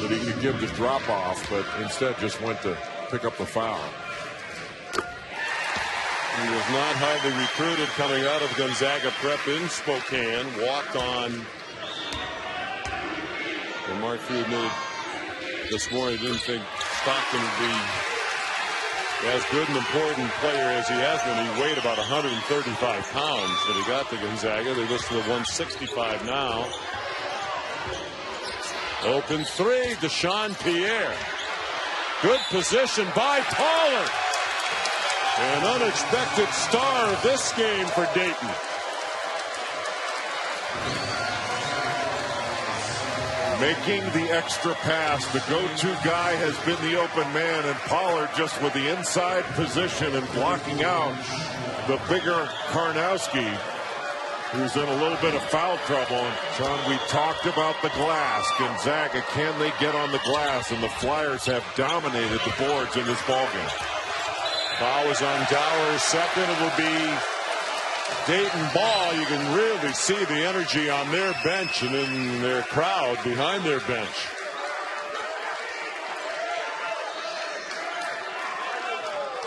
that he could give the drop off, but instead just went to pick up the foul. He was not highly recruited coming out of Gonzaga Prep in Spokane. Walked on. And Mark Few admitted this morning he didn't think Stockton would be as good and important player as he has been. He weighed about 135 pounds when he got to Gonzaga. They listed at 165 now. Open three, Deshaun Pierre. Good position by Pollard. An unexpected star of this game for Dayton. Making the extra pass. The go-to guy has been the open man, and Pollard just with the inside position and blocking out the bigger Karnowski, who's in a little bit of foul trouble. And Sean, we talked about the glass. Gonzaga, can they get on the glass? And the Flyers have dominated the boards in this ballgame. Foul is on Dower. Second, it will be Dayton ball. You can really see the energy on their bench and in their crowd behind their bench.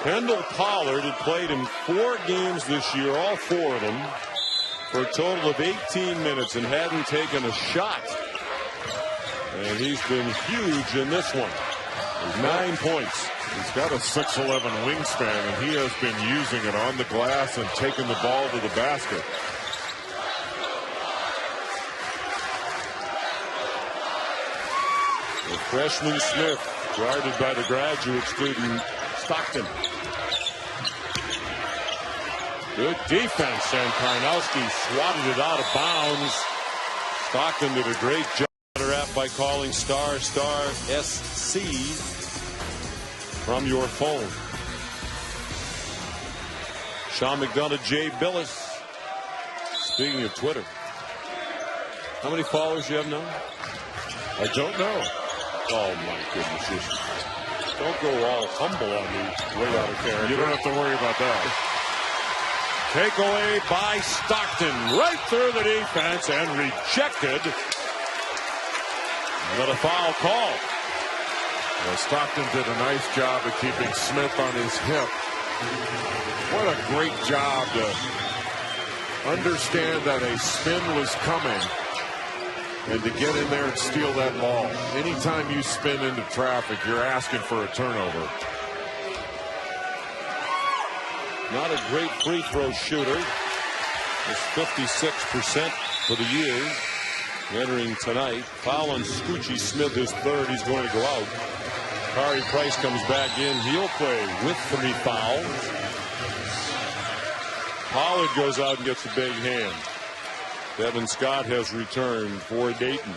Kendall Pollard had played in 4 games this year, all 4 of them, for a total of 18 minutes and hadn't taken a shot. And he's been huge in this one. 9 points. He's got a 6'11" wingspan, and he has been using it on the glass and taking the ball to the basket. The freshman Smith, guarded by the graduate student Stockton. Good defense, and Karnowski swatted it out of bounds. Stockton did a great job by calling star SC from your phone. Sean McDonough, Jay Billis. Speaking of Twitter, how many followers do you have now? I don't know. Oh my goodness! Don't go all humble on me. Way out of character. You don't have to worry about that. Takeaway by Stockton, right through the defense and rejected. But a foul call. Well, Stockton did a nice job of keeping Smith on his hip. What a great job to understand that a spin was coming and to get in there and steal that ball. Anytime you spin into traffic, you're asking for a turnover. Not a great free throw shooter. It's 56% for the year. Entering tonight. Foul on Scoochie Smith, his third. He's going to go out. Kari Price comes back in. He'll play with 3 fouls. Pollard goes out and gets a big hand. Devin Scott has returned for Dayton.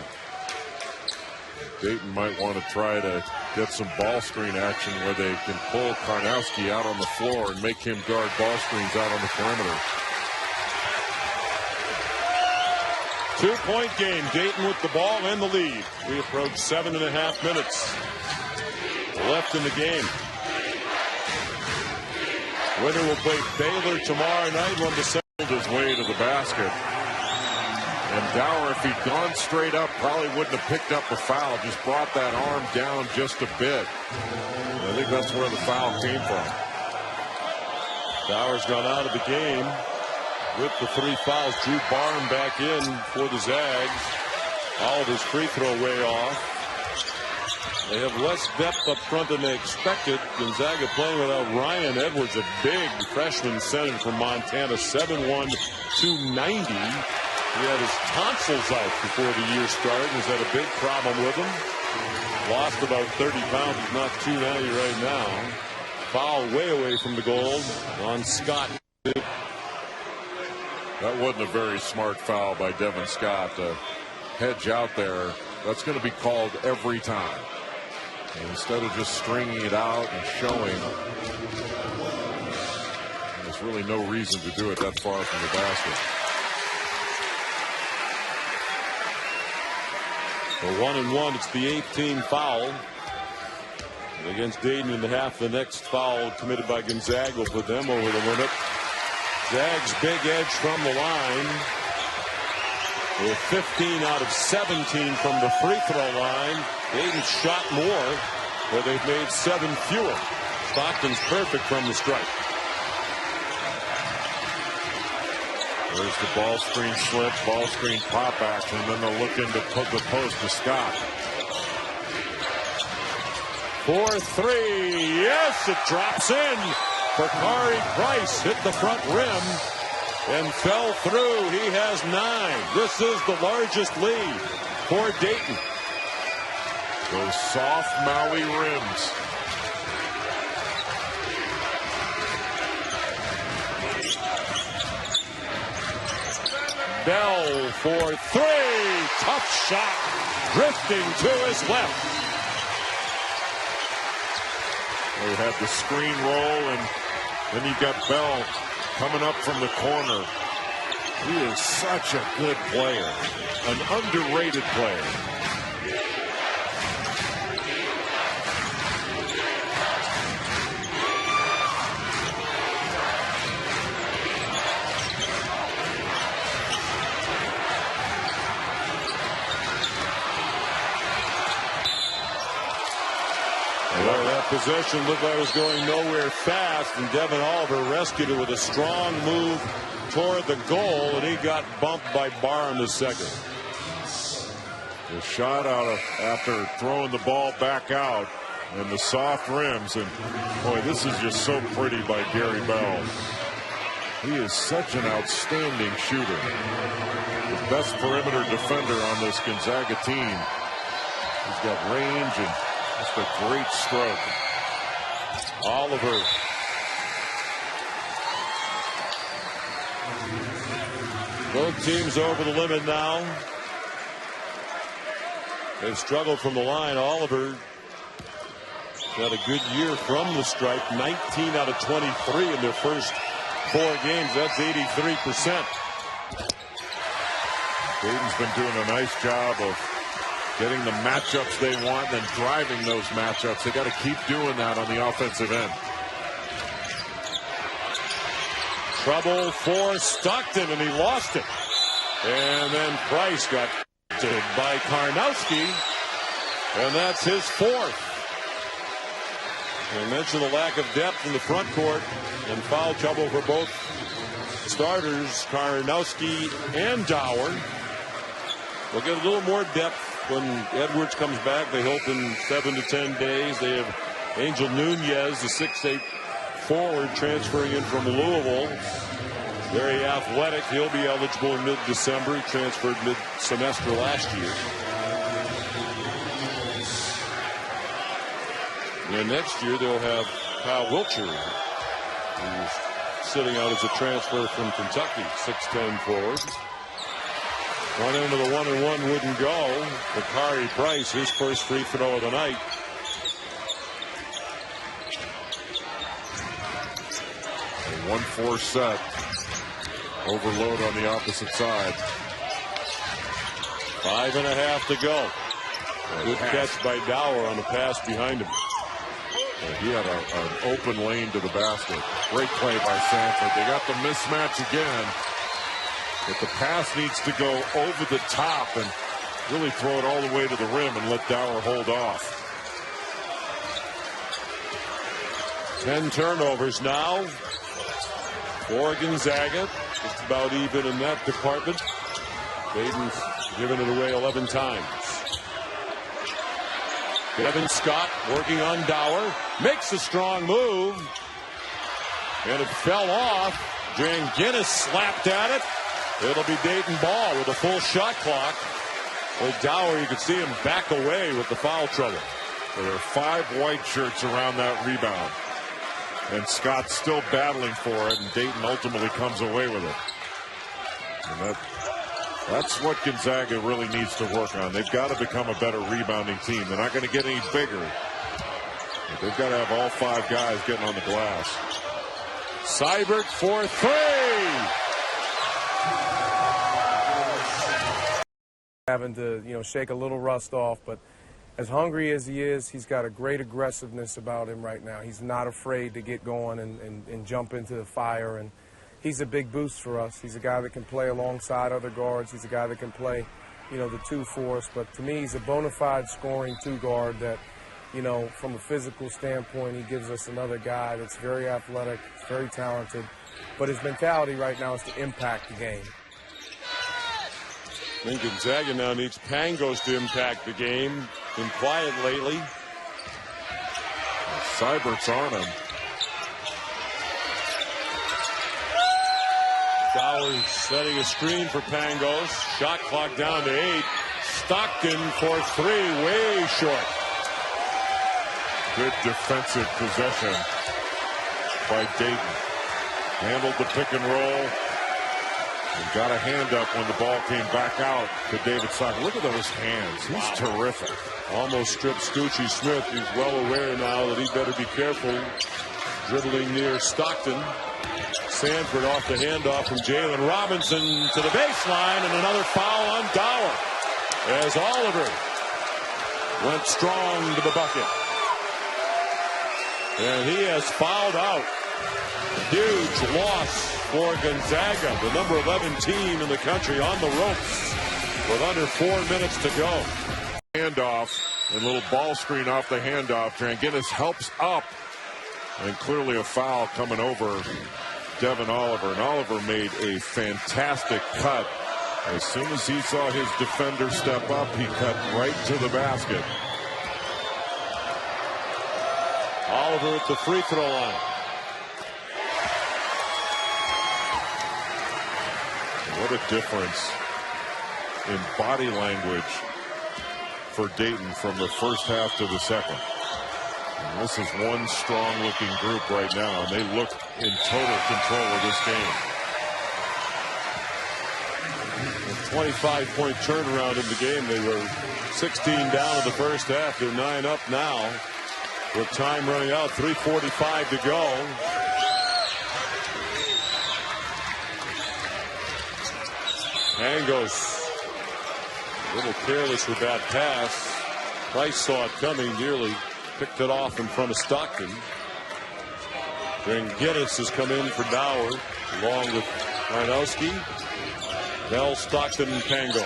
Dayton might want to try to get some ball screen action where they can pull Karnowski out on the floor and make him guard ball screens out on the perimeter. 2-point game. Dayton with the ball and the lead. We approach 7.5 minutes left in the game. Winner will play Baylor tomorrow night. One to send his way to the basket. And Dower, if he'd gone straight up, probably wouldn't have picked up the foul. Just brought that arm down just a bit. And I think that's where the foul came from. Dower's gone out of the game with the 3 fouls. Drew Barham back in for the Zags. All of his free throw way off. They have less depth up front than they expected. Gonzaga playing without Ryan Edwards, a big freshman center from Montana, 7'1", 290. He had his tonsils out before the year started. He's had a big problem with them. Lost about 30 pounds. He's not 290 right now. Foul way away from the goal on Scott. That wasn't a very smart foul by Devin Scott to hedge out there. That's going to be called every time. And instead of just stringing it out and showing, there's really no reason to do it that far from the basket. For 1-1, it's the 8th team foul against Dayton in the half. The next foul committed by Gonzaga will put them over the limit. Zags big edge from the line. With 15 out of 17 from the free throw line. Dayton shot more, but they've made 7 fewer. Stockton's perfect from the stripe. There's the ball screen slip, ball screen pop action, and then they'll look into the post to Scott. For 3, yes, it drops in. Bakari Price hit the front rim and fell through. He has 9. This is the largest lead for Dayton. Those soft Maui rims. Bell for 3. Tough shot. Drifting to his left. They had the screen roll, and then you've got Bell coming up from the corner. He is such a good player, an underrated player. That possession looked like it was going nowhere fast, and Devin Oliver rescued it with a strong move toward the goal, and he got bumped by Barr in the second. The shot out of after throwing the ball back out, and the soft rims, and boy, this is just so pretty by Gary Bell. He is such an outstanding shooter. The best perimeter defender on this Gonzaga team. He's got range and just a great stroke. Oliver. Both teams over the limit now. They've struggled from the line. Oliver got a good year from the stripe. 19 out of 23 in their first 4 games. That's 83%. Dayton's been doing a nice job of getting the matchups they want and driving those matchups. They got to keep doing that on the offensive end. Trouble for Stockton, and he lost it. And then Price got by Karnowski, and that's his 4th. I mentioned the lack of depth in the front court and foul trouble for both starters, Karnowski and Dower. We'll get a little more depth when Edwards comes back. They hope in 7 to 10 days. They have Angel Nunez, the 6'8" forward, transferring in from Louisville. Very athletic. He'll be eligible in mid-December. He transferred mid-semester last year. And next year they'll have Kyle Wiltshire, who's sitting out as a transfer from Kentucky, 6'10" forward. One end of the 1-and-1 wouldn't go. Bakari Price, his first free throw of the night. A 1-4 set. Overload on the opposite side. 5.5 to go. Good catch by Dower on the pass behind him. He had an open lane to the basket. Great play by Sanford. They got the mismatch again. But the pass needs to go over the top and really throw it all the way to the rim and let Dower hold off. 10 turnovers now for Gonzaga. Just about even in that department. Dayton's given it away 11 times. Devin Scott working on Dower. Makes a strong move. And it fell off. Dranginis slapped at it. It'll be Dayton ball with a full shot clock. Well, Dower, you can see him back away with the foul trouble. There are 5 white shirts around that rebound. And Scott's still battling for it, and Dayton ultimately comes away with it. And that's what Gonzaga really needs to work on. They've got to become a better rebounding team. They're not going to get any bigger. But they've got to have all 5 guys getting on the glass. Seibert for 3. Having to, shake a little rust off, but as hungry as he is, he's got a great aggressiveness about him right now. He's not afraid to get going and jump into the fire, and he's a big boost for us. He's a guy that can play alongside other guards. He's a guy that can play, you know, the 2 for us. But to me, he's a bona fide scoring 2 guard that, you know, from a physical standpoint, he gives us another guy that's very athletic, very talented. But his mentality right now is to impact the game. I think Gonzaga now needs Pangos to impact the game. Been quiet lately. Seibert's on him. Bowers setting a screen for Pangos. Shot clock down to 8. Stockton for 3, way short. Good defensive possession by Dayton. Handled the pick and roll. And got a hand up when the ball came back out to David Stockton. Look at those hands. He's terrific. Almost stripped Scoochie Smith. He's well aware now that he better be careful. Dribbling near Stockton. Sanford off the handoff from Jalen Robinson to the baseline, and another foul on Dower as Oliver went strong to the bucket. And he has fouled out. Huge loss for Gonzaga, the number 11 team in the country, on the ropes with under 4 minutes to go. Handoff and little ball screen off the handoff. Tranginis helps up, and clearly a foul coming over Devin Oliver. And Oliver made a fantastic cut. As soon as he saw his defender step up, he cut right to the basket. Oliver at the free throw line. What a difference in body language for Dayton from the first half to the second. And this is one strong-looking group right now, and they look in total control of this game. A 25-point turnaround in the game. They were 16 down in the first half. They're 9 up now with time running out. 3:45 to go. Pangos a little careless with that pass. Price saw it coming, nearly picked it off in front of Stockton. Then Giddis has come in for Dower along with Karnowski, Bell, Stockton, and Pangos.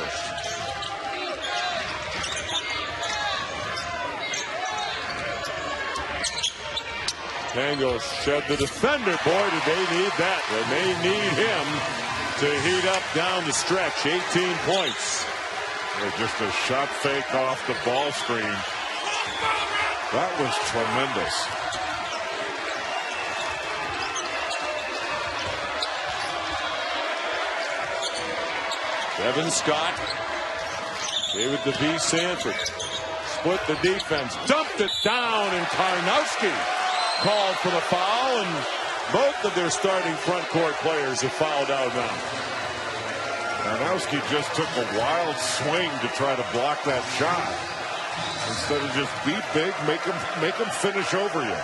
Pangos shed the defender. Boy, did they need that. And they need him to heat up down the stretch. 18 points. Just a shot fake off the ball screen. That was tremendous. Devin Scott gave it to V. Sanford. Split the defense. Dumped it down, and Karnowski called for the foul, and both of their starting front court players have fouled out now. Karnowski just took a wild swing to try to block that shot. Instead of just be big, make him finish over you.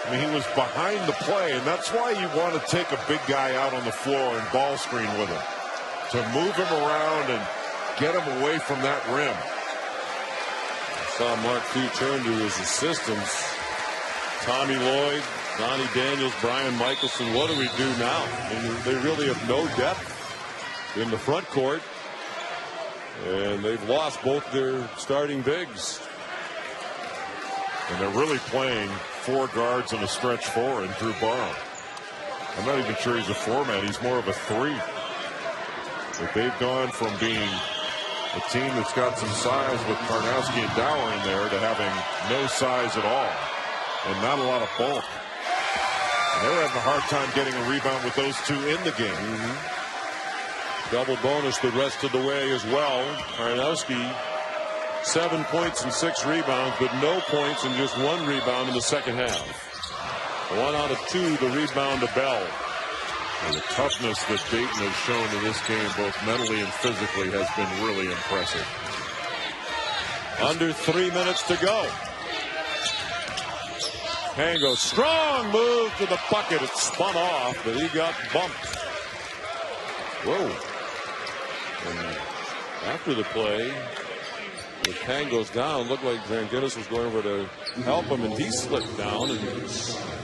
I mean, he was behind the play, and that's why you want to take a big guy out on the floor and ball screen with him. To move him around and get him away from that rim. I saw Mark Few turn to his assistants. Tommy Lloyd, Donnie Daniels, Brian Michelson. What do we do now? I mean, they really have no depth in the front court, and they've lost both their starting bigs. And they're really playing 4 guards and a stretch 4 in Drew Barham. I'm not even sure he's a 4-man. He's more of a 3. But they've gone from being a team that's got some size with Karnowski and Dower in there to having no size at all and not a lot of bulk. And they're having a hard time getting a rebound with those 2 in the game. Double bonus the rest of the way as well. Karnowski 7 points and 6 rebounds, but no points and just 1 rebound in the second half. 1 out of 2 the rebound to Bell. And the toughness that Dayton has shown in this game, both mentally and physically, has been really impressive. Under 3 minutes to go. Pangos, strong move to the bucket. It spun off, but he got bumped. Whoa. And after the play, With Pangos down, looked like Van Ginnis was going over to help him, and he slipped down, and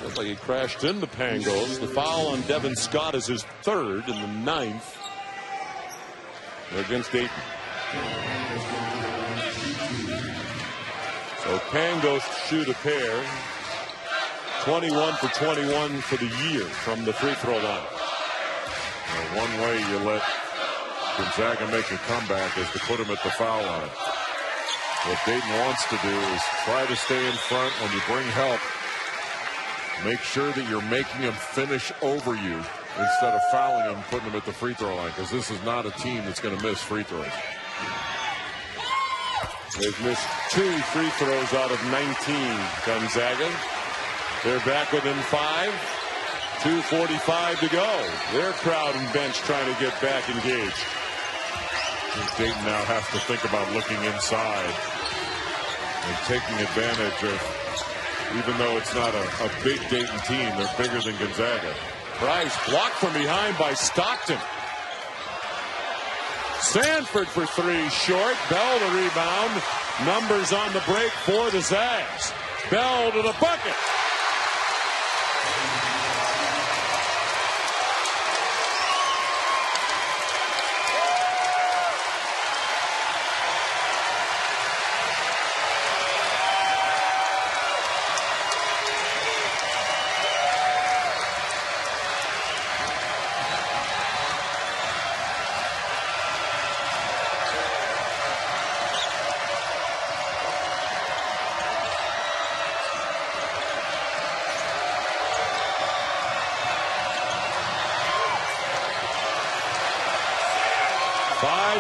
looked like he crashed into Pangos. The foul on Devin Scott is his third in the 9th against Dayton. So Pangos shoot a pair. 21 for 21 for the year from the free throw line. Well, one way you let Gonzaga make a comeback is to put him at the foul line. What Dayton wants to do is try to stay in front when you bring help. Make sure that you're making him finish over you instead of fouling him, putting him at the free throw line, because this is not a team that's going to miss free throws. They've missed 2 free throws out of 19, Gonzaga. They're back within 5. 2:45 to go. Their crowd and bench trying to get back engaged. Dayton now has to think about looking inside and taking advantage of, even though it's not a big Dayton team, they're bigger than Gonzaga. Price blocked from behind by Stockton. Sanford for 3 short. Bell the rebound. Numbers on the break for the Zags. Bell to the bucket.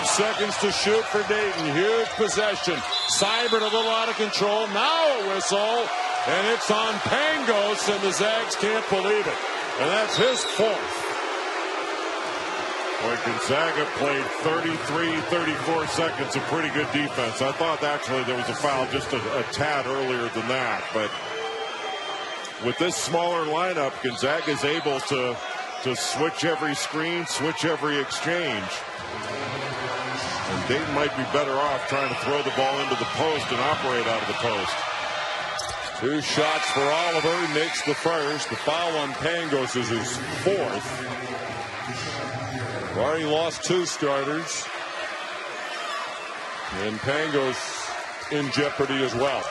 Seconds to shoot for Dayton. Huge possession. Seibert a little out of control. Now a whistle. And it's on Pangos, and the Zags can't believe it. And that's his 4th. Boy, Gonzaga played 34 seconds of pretty good defense. I thought actually there was a foul just a tad earlier than that. But with this smaller lineup, Gonzaga is able to switch every screen, switch every exchange. And Dayton might be better off trying to throw the ball into the post and operate out of the post. 2 shots for Oliver. He makes the first. The foul on Pangos is his 4th. We've already lost 2 starters. And Pangos in jeopardy as well.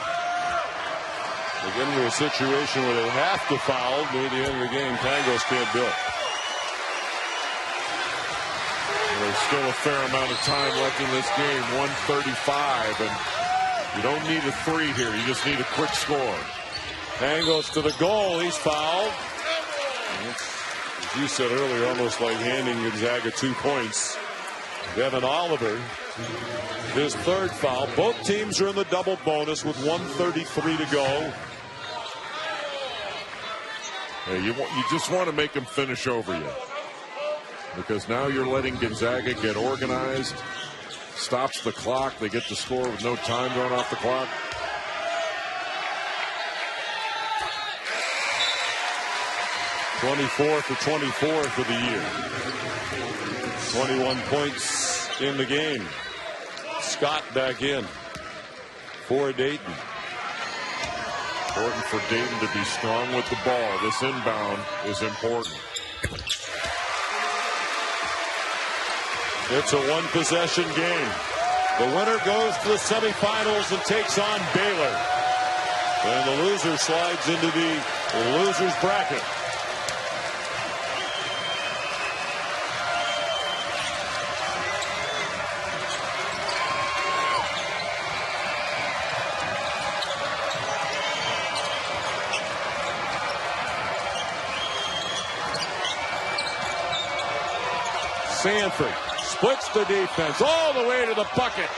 They get into a situation where they have to foul near the end of the game. Pangos can't do it. There's still a fair amount of time left in this game. 1:35, and you don't need a 3 here. You just need a quick score. Pangos to the goal. He's fouled. As you said earlier, almost like handing Gonzaga 2 points. Devin Oliver, his 3rd foul. Both teams are in the double bonus with 1:33 to go. Yeah, you just want to make them finish over you, because now you're letting Gonzaga get organized. Stops the clock. They get to score with no time going off the clock. '24 for 24 for the year. 21 points in the game. Scott back in for Dayton. Important for Dayton to be strong with the ball. This inbound is important. It's a 1-possession game. The winner goes to the semifinals and takes on Baylor. And the loser slides into the loser's bracket. Sanford splits the defense all the way to the bucket.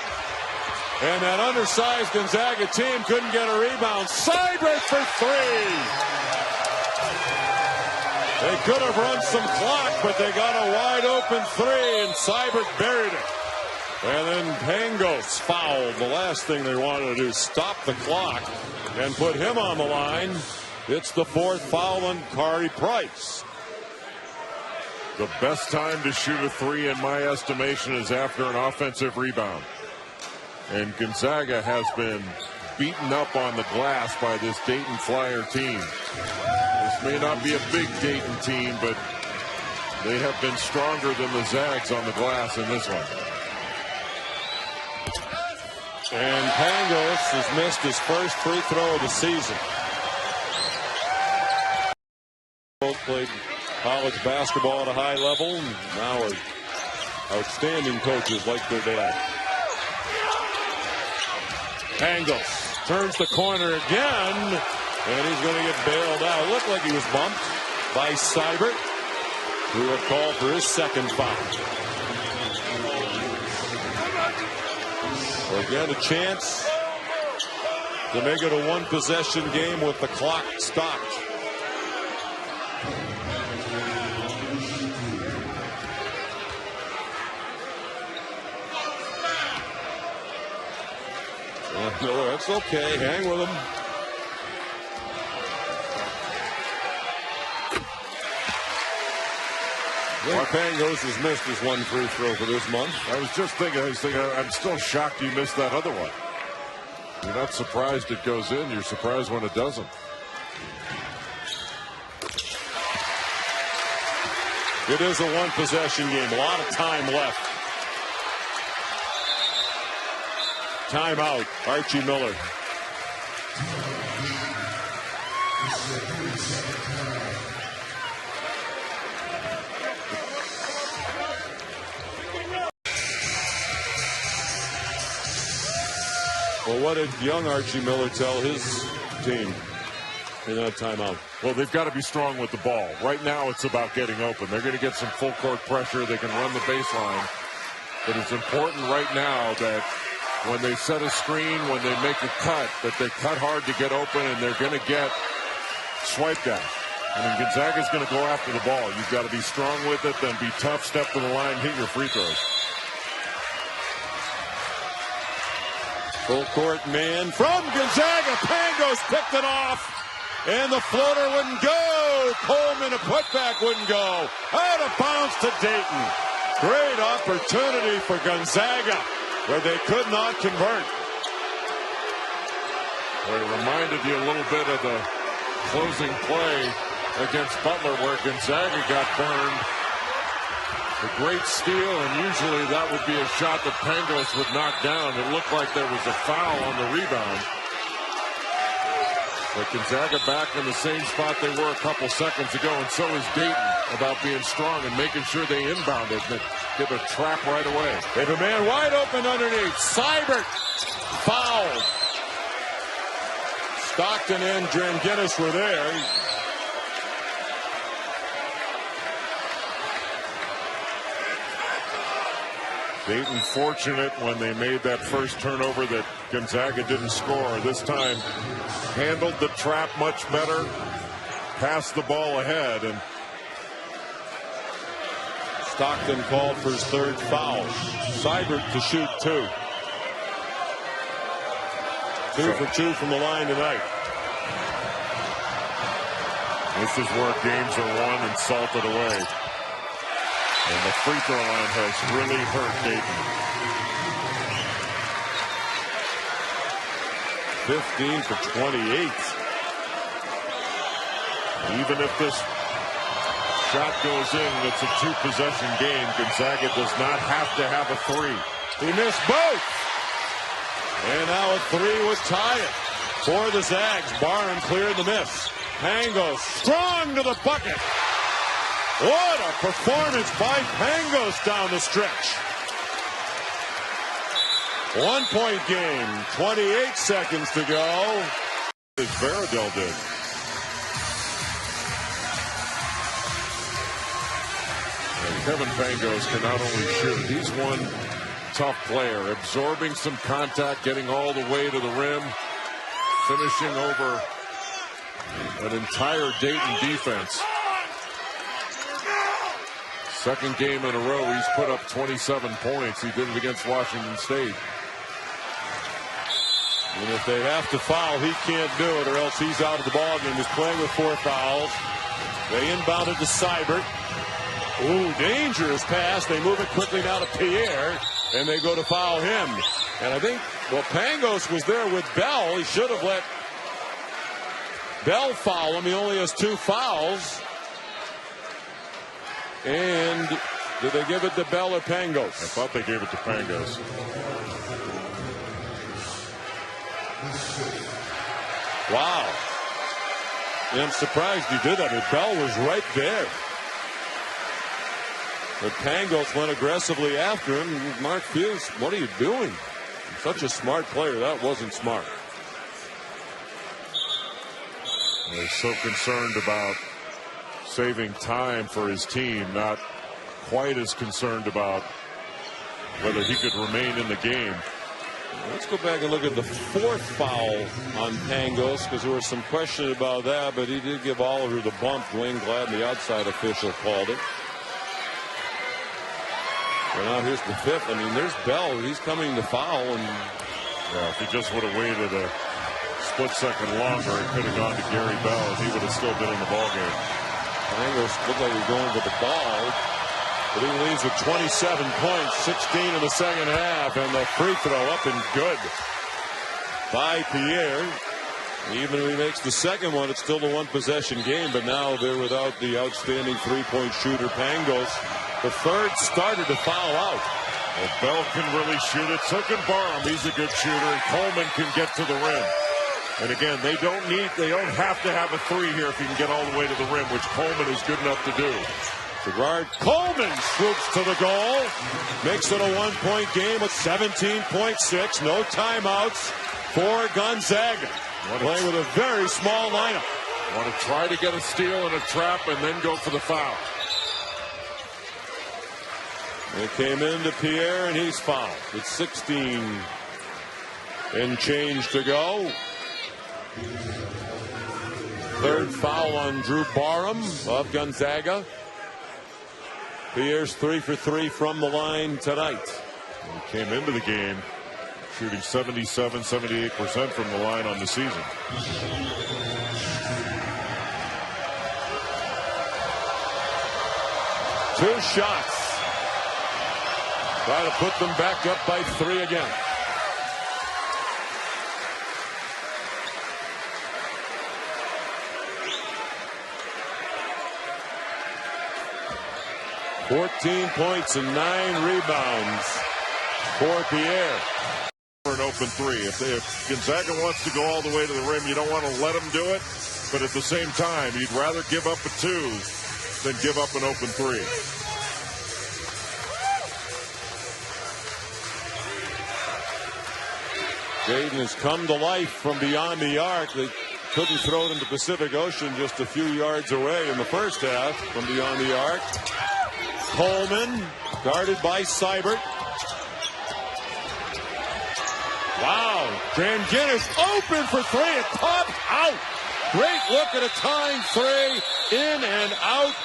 And that undersized Gonzaga team couldn't get a rebound. Seibert for 3. They could have run some clock, but they got a wide open 3, and Seibert buried it. And then Pangos fouled. The last thing they wanted to do, stop the clock and put him on the line. It's the 4th foul on Kari Price. The best time to shoot a 3 in my estimation is after an offensive rebound. And Gonzaga has been beaten up on the glass by this Dayton Flyer team. This may not be a big Dayton team, but they have been stronger than the Zags on the glass in this one. And Pangos has missed his first free throw of the season. Both played college basketball at a high level, and now are outstanding coaches like their dad. Pangos turns the corner again, and he's going to get bailed out. It looked like he was bumped by Seibert, who will call for his second foul. Again, a chance to make it a one-possession game with the clock stopped. No, that's okay. Hang with him. Pangos has missed his one free throw for this month. I was thinking, I'm still shocked you missed that other one. You're not surprised it goes in. You're surprised when it doesn't. It is a one-possession game. A lot of time left. Timeout. Archie Miller. Well, what did young Archie Miller tell his team in that timeout? Well, they've got to be strong with the ball. Right now, it's about getting open. They're going to get some full court pressure. They can run the baseline. But it's important right now that when they set a screen, when they make a cut, that they cut hard to get open, and they're going to get swiped at. I mean, Gonzaga's going to go after the ball. You've got to be strong with it, then be tough, step to the line, hit your free throws. Full court man from Gonzaga. Pangos picked it off. And the floater wouldn't go. Coleman, a putback, wouldn't go. Out of bounds to Dayton. Great opportunity for Gonzaga, where they could not convert. Well, it reminded you a little bit of the closing play against Butler, where Gonzaga got burned. A great steal, and usually that would be a shot that Pangos would knock down. It looked like there was a foul on the rebound. But Gonzaga back in the same spot they were a couple seconds ago, and so is Dayton, about being strong and making sure they inbound it and give a trap right away. They have a man wide open underneath. Seibert fouled. Stockton and Dranginis were there. Dayton fortunate when they made that first turnover that Gonzaga didn't score. This time handled the trap much better, passed the ball ahead, and Stockton called for his third foul. Seibert to shoot two. 2 for 2 from the line tonight. This is where games are won and salted away. And the free throw line has really hurt Dayton. 15 for 28. Even if this shot goes in, it's a two-possession game. Gonzaga does not have to have a three. He missed both. And now a three would tie it for the Zags. Barham cleared the miss. Pangos strong to the bucket. What a performance by Pangos down the stretch. 1-point game, 28 seconds to go. As Varadel did. And Kevin Pangos can not only shoot, he's one tough player, absorbing some contact, getting all the way to the rim, finishing over an entire Dayton defense. Second game in a row, he's put up 27 points. He did it against Washington State. And if they have to foul, he can't do it, or else he's out of the ballgame. He's playing with 4 fouls. They inbounded to Seibert. Ooh, dangerous pass. They move it quickly now to Pierre. and they go to foul him. And I think, well, Pangos was there with Bell. He should have let Bell foul him. He only has 2 fouls. And did they give it to Bell or Pangos? I thought they gave it to Pangos. Wow. And I'm surprised he did that. Bell was right there. But Pangos went aggressively after him. Mark Fuse, what are you doing? Such a smart player. That wasn't smart. He's so concerned about saving time for his team, not quite as concerned about whether he could remain in the game. Let's go back and look at the 4th foul on Pangos, because there was some question about that, but he did give Oliver the bump. Dwayne Gladden, the outside official, called it. And now here's the 5th. I mean, there's Bell. He's coming to foul. And yeah, if he just would have waited a split second longer, it could have gone to Gary Bell, and he would have still been in the ball game. Pangos looked like he was going for the ball. But he leads with 27 points, 16 in the second half, and the free throw up and good by Pierre. Even if he makes the second one, it's still a 1-possession game, but now they're without the outstanding 3-point shooter Pangos. The 3rd starter to foul out. Well, Bell can really shoot it. So can Barham. He's a good shooter, and Coleman can get to the rim. And again, they don't have to have a 3 here if you can get all the way to the rim, which Coleman is good enough to do. Gerard Coleman swoops to the goal, makes it a 1-point game with 17.6. No timeouts for Gonzaga. Playing with a very small lineup. Want to try to get a steal and a trap and then go for the foul. It came into Pierre, and he's fouled. It's 16 and change to go. 3rd foul on Drew Barham of Gonzaga. Pierre's 3 for 3 from the line tonight. He came into the game shooting 77-78% from the line on the season. Two shots. Try to put them back up by 3 again. $14 points and 9 rebounds for Pierre. For an open 3. If Gonzaga wants to go all the way to the rim, you don't want to let them do it. But at the same time, you'd rather give up a 2 than give up an open 3. Dayton has come to life from beyond the arc. They couldn't throw it in the Pacific Ocean just a few yards away in the first half from beyond the arc. Coleman guarded by Seibert. Wow. Dranginis open for 3 at top out. Great look at a tying 3 in and out.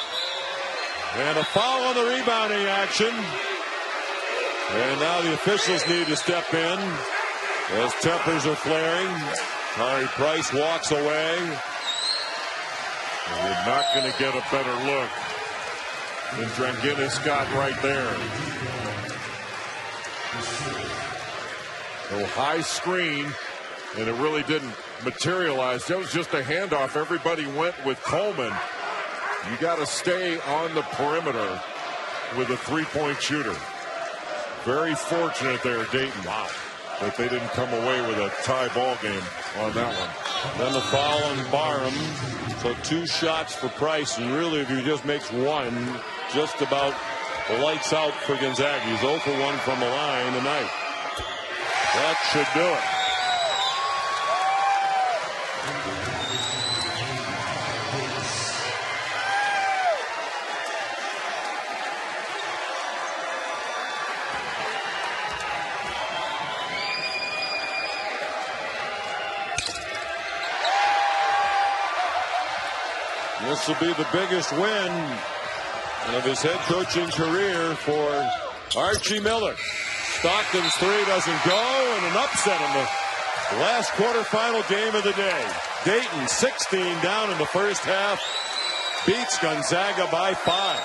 And a foul on the rebounding action. And now the officials need to step in as tempers are flaring. Harry Price walks away. And you're not going to get a better look than Dranginis got right there. A high screen, and it really didn't materialize. That was just a handoff. Everybody went with Coleman. You got to stay on the perimeter with a 3-point shooter. Very fortunate there, Dayton. Wow. That they didn't come away with a tie ball game on that one. Then the foul on Barham. So 2 shots for Price, and really if he just makes 1, just about lights out for Gonzaga. He's 0 for 1 from the line tonight. That should do it. This will be the biggest win of his head coaching career for Archie Miller. Stockton's 3 doesn't go, and an upset in the last quarterfinal game of the day. Dayton 16 down in the first half, beats Gonzaga by 5.